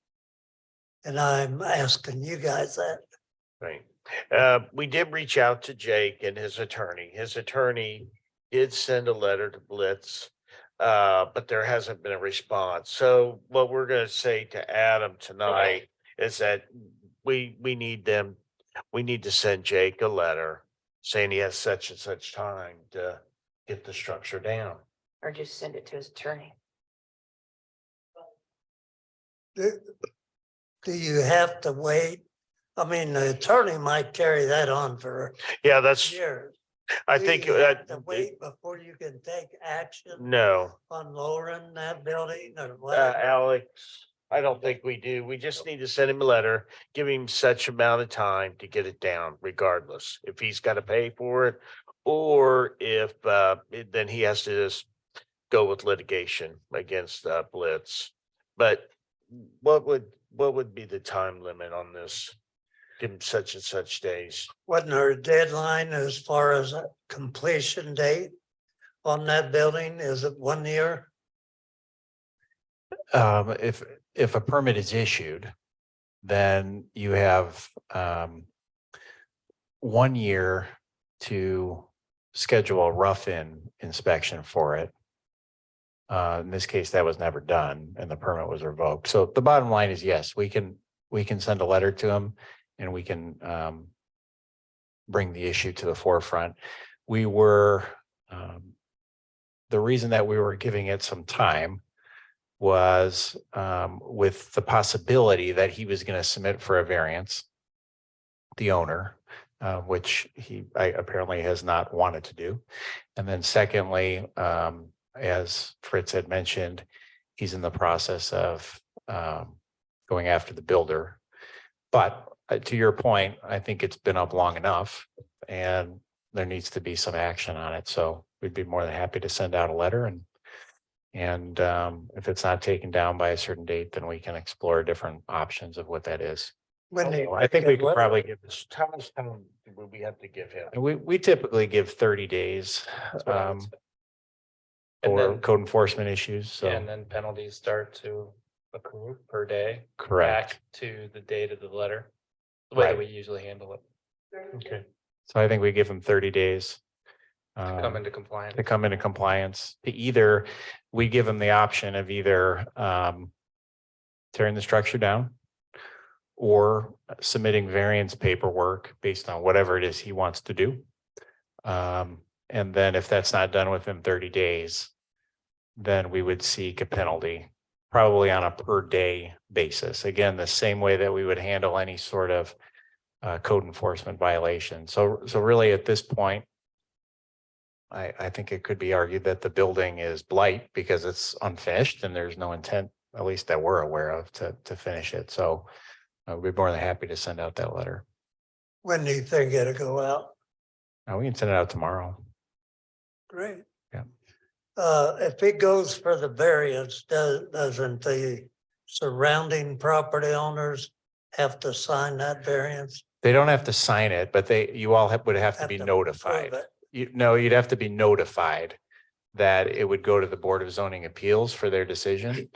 S13: And I'm asking you guys that.
S2: Right. We did reach out to Jake and his attorney. His attorney did send a letter to Blitz, but there hasn't been a response. So what we're gonna say to Adam tonight is that we need to send Jake a letter saying he has such and such time to get the structure down.
S1: or just send it to his attorney.
S13: Do you have to wait? I mean, the attorney might carry that on for
S2: Yeah, that's,
S13: years.
S2: I
S13: Do
S2: think,
S13: you have to wait before you can take action
S2: no,
S13: on lowering that building or whatever?
S2: Alex, I don't think we do. We just need to send him a letter, give him such amount of time to get it down regardless. If he's got to pay for it, or if, then he has to just go with litigation against, Blitz. But what would be the time limit on this? Give him such and such days.
S13: Wasn't there a deadline as far as a completion date on that building? Is it 1 year?
S8: If a permit is issued, then you have 1 year to schedule a rough-in inspection for it. In this case, that was never done and the permit was revoked. So the bottom line is, yes, we can send a letter to him and we can bring the issue to the forefront. We were, the reason that we were giving it some time was with the possibility that he was going to submit for a variance, the owner, which he apparently has not wanted to do. And then secondly, as Fritz had mentioned, he's in the process of going after the builder. But to your point, I think it's been up long enough and there needs to be some action on it. So we'd be more than happy to send out a letter and if it's not taken down by a certain date, then we can explore different options of what that is. I think we could probably give this,
S2: How much time would we have to give him?
S8: we typically give 30 days
S3: And
S8: for
S3: then-
S8: code enforcement issues. So
S3: And then penalties start to accrue per day.
S8: correct.
S3: Back to the date of the letter, the way that
S8: Right.
S3: we usually handle it.
S2: Okay.
S8: So I think we give them 30 days
S3: Come into compliance.
S8: to come into compliance. To either, we give them the option of either tearing the structure down or submitting variance paperwork based on whatever it is he wants to do. And then if that's not done within 30 days, then we would seek a penalty, probably on a per day basis. Again, the same way that we would handle any sort of code enforcement violation. So really at this point, I think it could be argued that the building is blight because it's unfinished and there's no intent, at least that we're aware of, to finish it. So we'd be more than happy to send out that letter.
S13: When do you think it'll go out?
S8: We can send it out tomorrow.
S13: Great.
S8: Yeah.
S13: If it goes for the variance, doesn't the surrounding property owners have to sign that variance?
S8: They don't have to sign it, but you all would have to be notified.
S13: Prove it.
S8: You'd have to be notified that it would go to the Board of Zoning Appeals for their decision.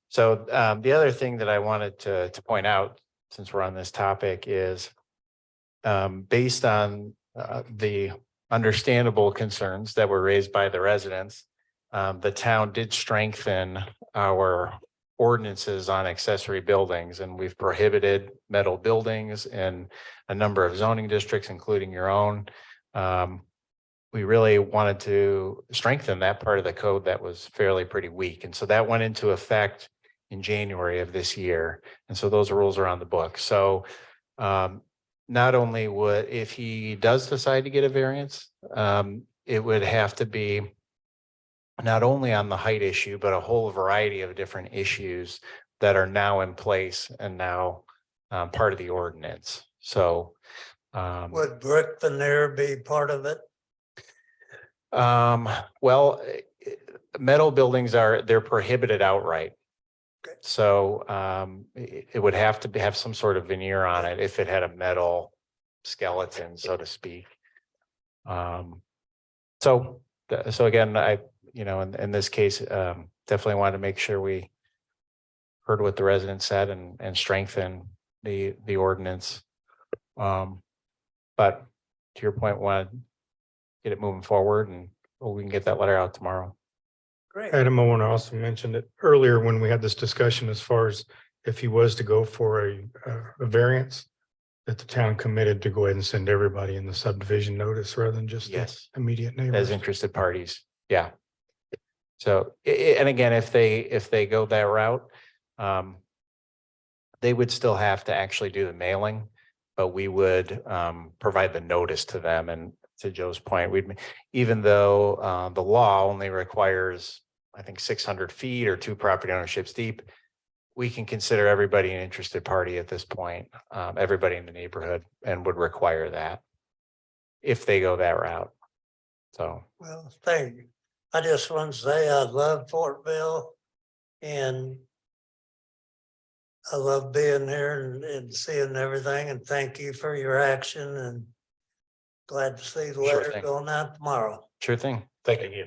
S8: So the other thing that I wanted to point out, since we're on this topic, is based on the understandable concerns that were raised by the residents, the town did strengthen our ordinances on accessory buildings, and we've prohibited metal buildings in a number of zoning districts, including your own. We really wanted to strengthen that part of the code that was fairly pretty weak. And so that went into effect in January of this year. And so those rules are on the book. So not only would, if he does decide to get a variance, it would have to be not only on the height issue, but a whole variety of different issues that are now in place and now part of the ordinance. So
S13: would brick veneer be part of it?
S8: Well, metal buildings they're prohibited outright.
S13: Okay.
S8: So it would have to have some sort of veneer on it if it had a metal skeleton, so to speak. So again, in this case, definitely wanted to make sure we heard what the residents said and strengthen the ordinance. But to your point, wanted get it moving forward, and we can get that letter out tomorrow.
S13: Great.
S6: Adam, I want to also mention that earlier when we had this discussion, as far as if he was to go for a variance, that the town committed to go ahead and send everybody in the subdivision notice rather than just the
S8: Yes,
S6: immediate
S8: as
S6: neighbors.
S8: interested parties. Yeah. So, and again, if they go that route, they would still have to actually do the mailing, but we would provide the notice to them. And to Joe's point, even though the law only requires, I think, 600 feet or 2 property ownerships deep, we can consider everybody an interested party at this point, everybody in the neighborhood, and would require that if they go that route. So.
S13: Well, thank you. I just want to say I love Fortville, and I love being here and seeing everything, and thank you for your action, and glad to see the
S8: Sure
S13: letter
S8: thing.
S13: going out tomorrow.
S8: Sure thing.
S9: Thank you.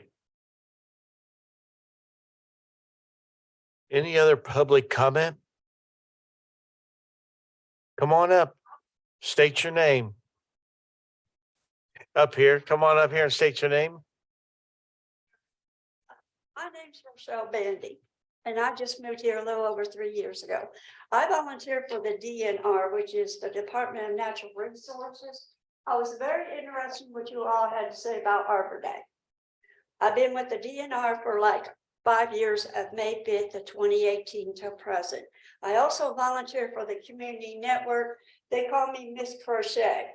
S2: Any other public comment? Come on up. State your name. Up here, come on up here and state your name.
S14: My name's Rochelle Bandy, and I just moved here a little over 3 years ago. I volunteer for the DNR, which is the Department of Natural Resources. I was very interested in what you all had to say about Arbor Day. I've been with the DNR for like 5 years, of May 5th of 2018 till present. I also volunteer for the community network. They call me Miss Crochet.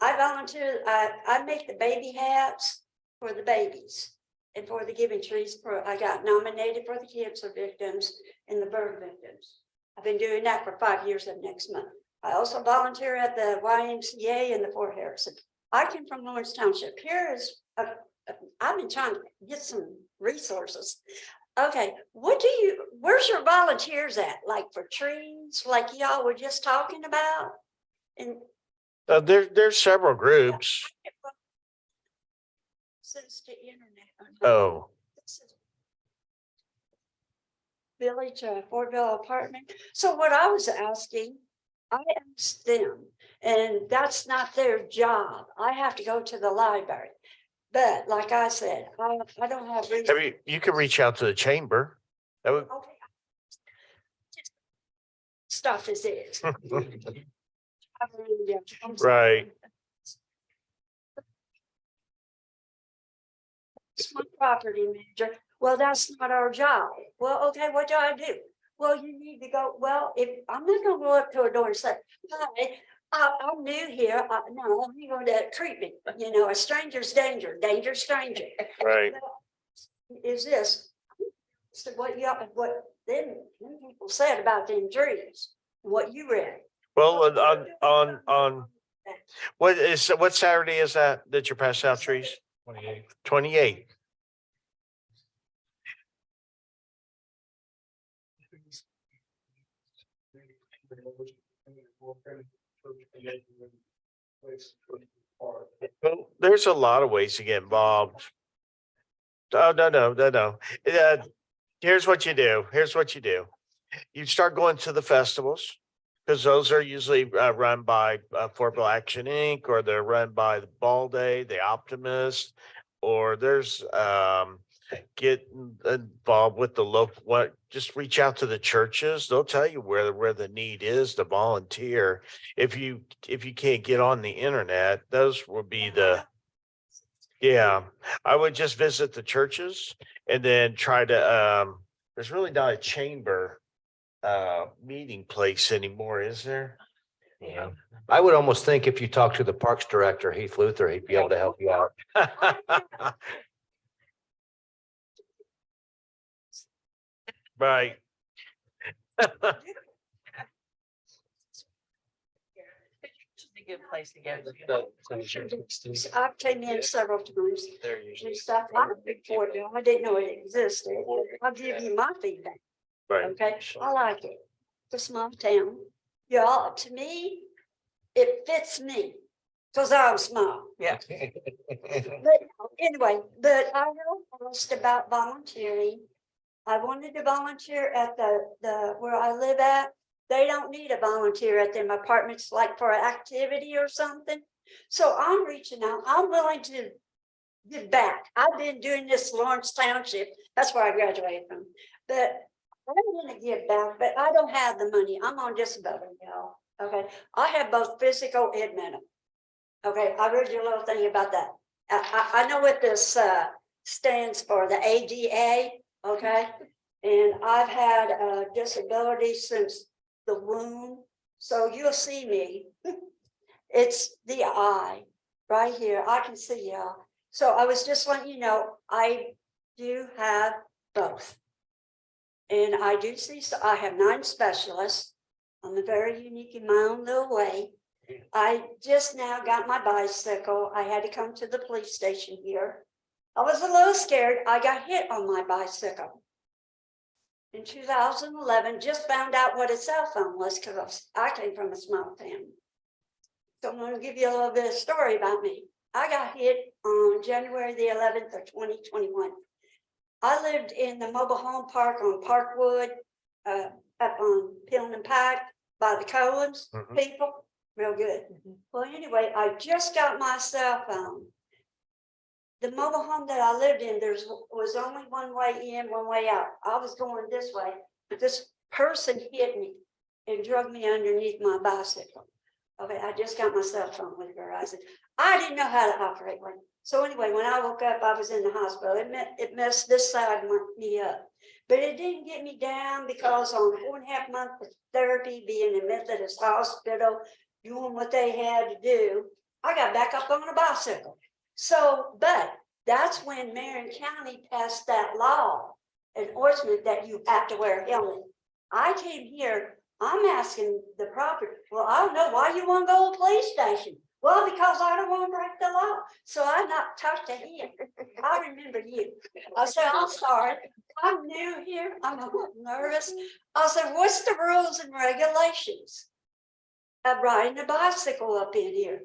S14: I volunteer, I make the baby hats for the babies and for the giving trees. I got nominated for the cancer victims and the burn victims. I've been doing that for 5 years of next month. I also volunteer at the YMCA in the Fort Harrison. I came from Lawrence Township. Here is, I've been trying to get some resources. Okay, where's your volunteers at? Like for trees, like y'all were just talking about? And
S2: There's several groups.
S14: since the internet.
S2: Oh,
S14: This is Village, Fortville apartment. So what I was asking, I asked them, and that's not their job. I have to go to the library. But like I said, I don't have.
S2: You can reach out to the chamber. That would,
S14: Okay. Stuff as is.
S2: right.
S14: It's my property manager. Well, that's not our job. Well, okay, what do I do? Well, you need to go, well, if, I'm not gonna go up to a door and say, hi, I'm new here. No, you're gonna treat me, a stranger's danger, danger stranger.
S2: Right.
S14: Is this, so what then people said about them trees, what you read.
S2: Well, on what Saturday is that you're passing out trees? 28. Well, there's a lot of ways to get involved. Oh, no. Here's what you do. You start going to the festivals, because those are usually run by Fortville Action Inc., or they're run by the Ball Day, the Optimist, or there's get involved with the local, just reach out to the churches. They'll tell you where the need is to volunteer. If you can't get on the internet, those will be I would just visit the churches and then try to there's really not a chamber meeting place anymore, is there?
S7: Yeah, I would almost think if you talk to the Parks Director, Heath Luther, he'd be able to help you out.
S2: Right.
S1: It's a good place to go.
S14: I came in several times.
S3: They're
S14: And
S3: usually.
S14: stuff, I reported, I didn't know it existed. I'll give you my feedback.
S2: Right.
S14: Okay, I like it. It's a small town. Y'all, to me, it fits me because I'm small.
S1: Yeah.
S14: But anyway, but I asked about volunteering. I wanted to volunteer at the where I live at. They don't need a volunteer at them apartments, like for an activity or something. So I'm reaching out. I'm willing to give back. I've been doing this Lawrence Township. That's where I graduated from. But I want to give back, but I don't have the money. I'm on disability, y'all. Okay. I have both physical and mental. Okay. I read your little thing about that. I know what this stands for, the ADA. Okay. And I've had a disability since the womb. So you'll see me. It's the eye right here. I can see y'all. So I was just letting you know, I do have both. And I do see, so I have 9 specialists. I'm very unique in my own little way. I just now got my bicycle. I had to come to the police station here. I was a little scared. I got hit on my bicycle. In 2011, just found out what a cell phone was because I came from a small town. So I'm going to give you a little bit of story about me. I got hit on January the 11th of 2021. I lived in the mobile home park on Parkwood, up on Pillen Pike by the Colons people. Real good. Well, anyway, I just got my cell phone. The mobile home that I lived in, was only one way in, one way out. I was going this way, but this person hit me and drug me underneath my bicycle. Okay, I just got my cell phone with Verizon. I didn't know how to operate one. So anyway, when I woke up, I was in the hospital. It messed this side of me up. But it didn't get me down because on 4.5 months of therapy, being in Methodist hospital, doing what they had to do, I got back up on a bicycle. So, but that's when Marion County passed that law, enforcement, that you have to wear a helmet. I came here, I'm asking the property, well, I don't know why you want to go to the police station. Well, because I don't want to break the law. So I not talked to him. I remember you. I said, I'm sorry. I'm new here. I'm a little nervous. I said, what's the rules and regulations of riding a bicycle up in here?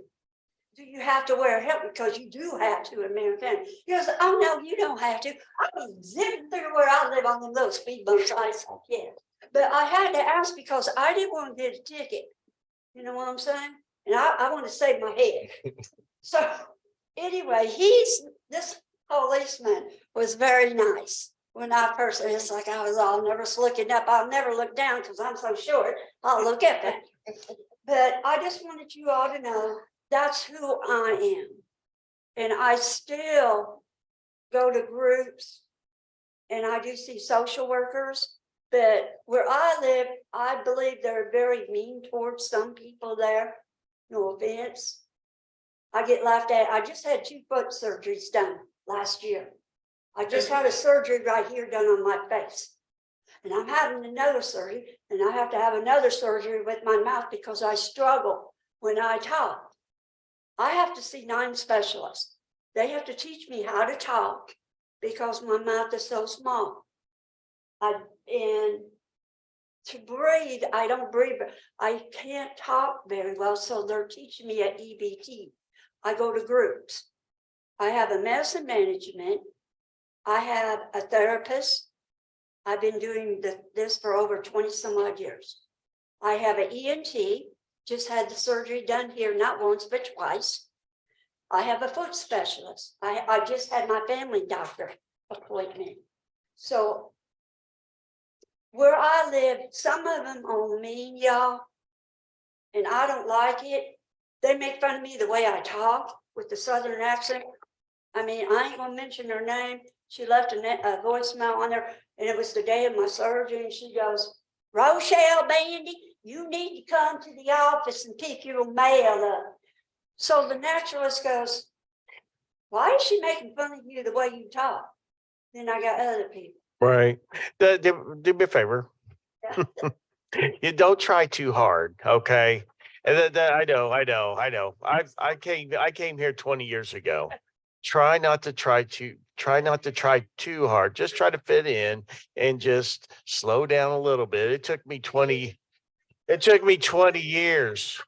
S14: Do you have to wear a helmet? Because you do have to in Marion County. He goes, oh, no, you don't have to. I was zipping through where I live on them little speed bumps. I said, yeah. But I had to ask because I didn't want to get a ticket. You know what I'm saying? And I want to save my head. So anyway, he's this policeman was very nice. When I first, it's like I was all nervous looking up. I'll never look down because I'm so short. I'll look up. But I just wanted you all to know that's who I am. And I still go to groups and I do see social workers. But where I live, I believe they're very mean towards some people there. No offense. I get laughed at. I just had 2 foot surgeries done last year. I just had a surgery right here done on my face. And I'm having another surgery, and I have to have another surgery with my mouth because I struggle when I talk. I have to see 9 specialists. They have to teach me how to talk because my mouth is so small. And to breathe, I don't breathe. I can't talk very well, so they're teaching me at EBT. I go to groups. I have a medicine management. I have a therapist. I've been doing this for over 20 some odd years. I have an ENT, just had the surgery done here, not once, but twice. I have a foot specialist. I just had my family doctor appointment. So where I live, some of them are mean, y'all, and I don't like it. They make fun of me the way I talk with the Southern accent. I mean, I ain't gonna mention her name. She left a voicemail on there, and it was the day of my surgery, and she goes, Rochelle Bandy, you need to come to the office and pick your mail up. So the naturalist goes, why is she making fun of you the way you talk? Then I got other people.
S8: Right. Do me a favor. You don't try too hard, okay? And I know. I came here 20 years ago. Try not to try too hard. Just try to fit in and just slow down a little bit. It took me 20 years.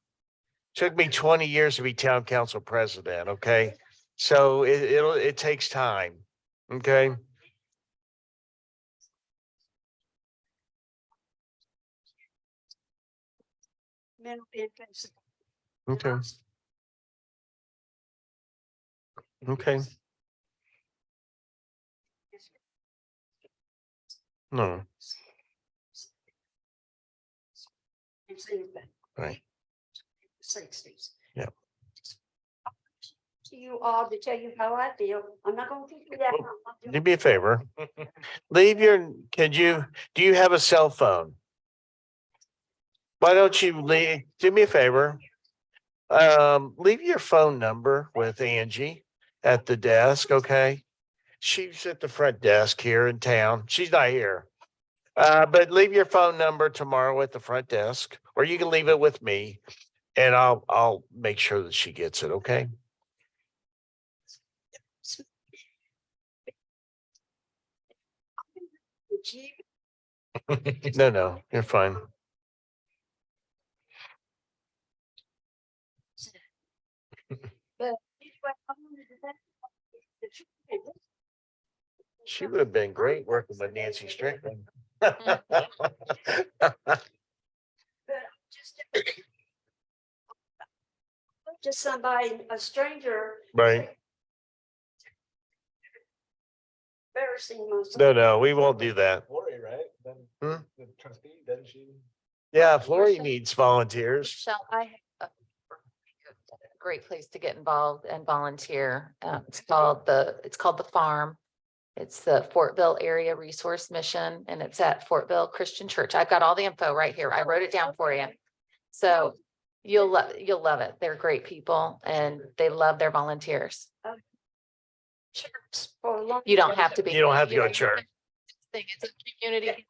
S8: Took me 20 years to be town council president, okay? So it takes time. Okay.
S14: Mental infants.
S8: Okay. Okay. No. Right.
S14: 60s.
S8: Yeah.
S14: To you all to tell you how I feel. I'm not gonna keep you that.
S8: Do me a favor. Do you have a cell phone? Why don't you do me a favor? Leave your phone number with Angie at the desk, okay? She's at the front desk here in town. She's not here. But leave your phone number tomorrow at the front desk, or you can leave it with me and I'll make sure that she gets it, okay? No, you're fine. She would have been great working with Nancy Strickland.
S14: Just somebody, a stranger.
S8: Right.
S14: Embarrassing myself.
S8: No, we won't do that.
S9: Lori, right?
S8: Hmm?
S9: The trustee, doesn't she?
S8: Yeah, Florrie needs volunteers.
S4: Michelle, I have a great place to get involved and volunteer. It's called the Farm. It's the Fortville Area Resource Mission, and it's at Fortville Christian Church. I've got all the info right here. I wrote it down for you. So you'll love it. They're great people and they love their volunteers. You don't have to be.
S8: You don't have to go to church.
S4: It's a community.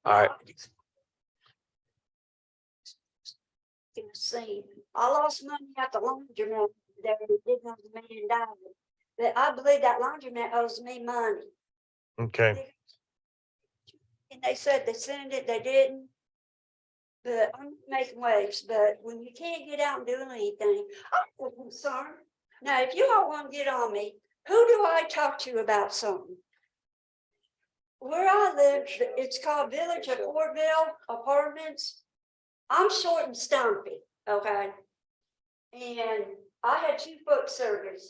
S8: All right.
S14: See, I lost money at the laundromat there. It didn't have $1 million. But I believe that laundromat owes me money.
S8: Okay.
S14: And they said they sent it, they didn't. But I'm making waves, but when you can't get out and do anything, I'm concerned. Now, if you all want to get on me, who do I talk to about something? Where I live, it's called Village of Fortville Apartments. I'm short and stumpy, okay? And I had 2 foot surgeries.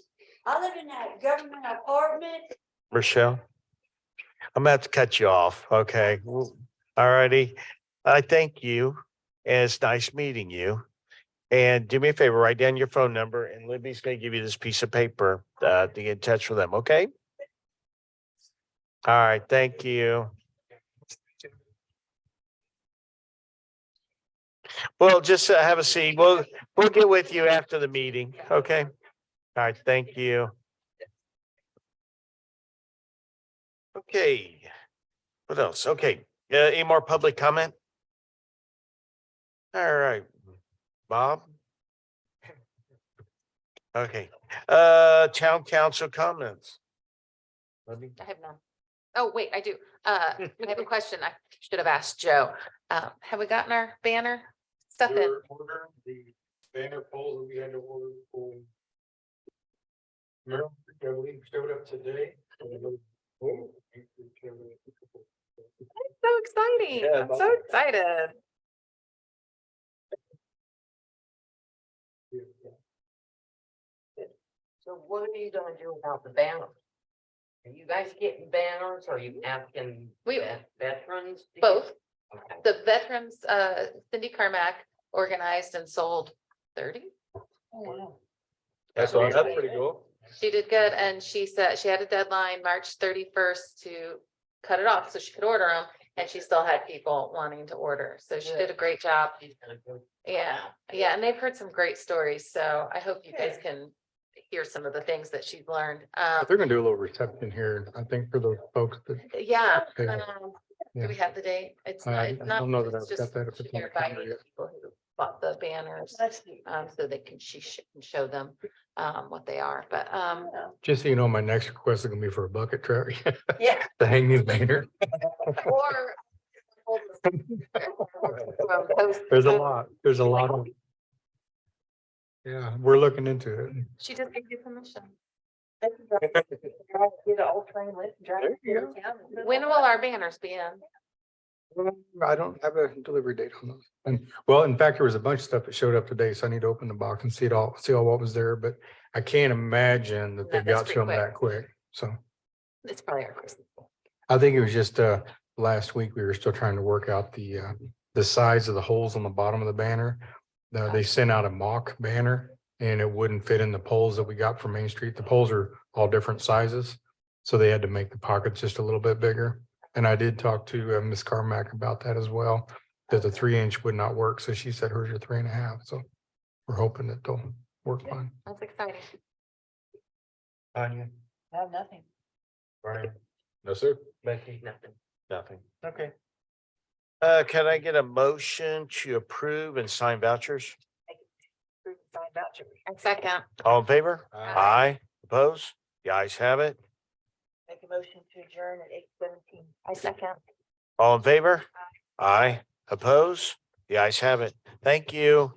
S14: I lived in that government apartment.
S2: Rochelle, I'm about to cut you off, okay? All righty. I thank you, and it's nice meeting you. And do me a favor, write down your phone number, and Libby's gonna give you this piece of paper to get in touch with them, okay? All right, thank you. Well, just have a seat. We'll get with you after the meeting, okay? All right, thank you. Okay. What else? Okay, any more public comment? All right, Bob? Okay, town council comments.
S4: I have none. Oh, wait, I do. I have a question. I should have asked Joe. Have we gotten our banner stuff in?
S6: The banner poles that we had to order for. Remember, I believe showed up today.
S4: So exciting.
S2: Yeah,
S4: I'm so excited.
S11: So what are you gonna do about the banners? Are you guys getting banners? Or are you asking veterans? to get-
S4: Both.
S11: Okay.
S4: The veterans, Cindy Carmack organized and sold 30.
S9: That's pretty cool.
S4: She did good, and she said she had a deadline, March 31st, to cut it off so she could order them, and she still had people wanting to order. So she did a great job.
S11: She's gonna go.
S4: Yeah, yeah, and they've heard some great stories, so I hope you guys can hear some of the things that she's learned.
S6: They're gonna do a little reception here, I think, for the folks that.
S4: Yeah.
S6: Yeah.
S4: Do we have the date? It's
S6: I
S4: it's
S6: don't
S4: not,
S6: know that
S4: it's
S6: I've got
S4: just
S6: that if it's on
S4: you're
S6: the calendar
S4: inviting
S6: yet.
S4: people who bought the banners,
S1: That's neat.
S4: so they can, can show them, what they are, but,
S6: Just so you know, my next request is gonna be for a bucket truck
S1: Yeah.
S6: to hang these banner.
S4: or.
S6: There's a lot of. Yeah, we're looking into it.
S4: She just gave you permission.
S1: Get an all terrain lift and drive
S6: There
S1: it
S6: you
S1: through town.
S4: When will our banners be in?
S6: I don't have a delivery date on those. And well, in fact, there was a bunch of stuff that showed up today, so I need to open the box and see all what was there, but I can't imagine that they
S4: No, that's
S6: got
S4: pretty
S6: to them
S4: quick.
S6: that quick. So
S4: It's probably our Christmas.
S6: I think it was just last week, we were still trying to work out the size of the holes on the bottom of the banner. They sent out a mock banner and it wouldn't fit in the poles that we got from Main Street. The poles are all different sizes. So they had to make the pockets just a little bit bigger. And I did talk to Ms. Carmack about that as well, that the 3-inch would not work. So she said, here's your 3.5. So we're hoping that they'll work fine.
S4: That's exciting.
S2: Tanya,
S1: No, nothing.
S2: Brian,
S9: No, sir.
S2: Becky,
S11: Nothing.
S2: nothing. Okay. Can I get a motion to approve and sign vouchers?
S1: Sign voucher.
S4: And second,
S2: All in favor?
S9: Aye.
S2: Aye. Oppose? The ayes have it.
S1: Make a motion to adjourn at 8:17.
S4: I second.
S2: All in favor? Aye. Oppose? The ayes have it. Thank you.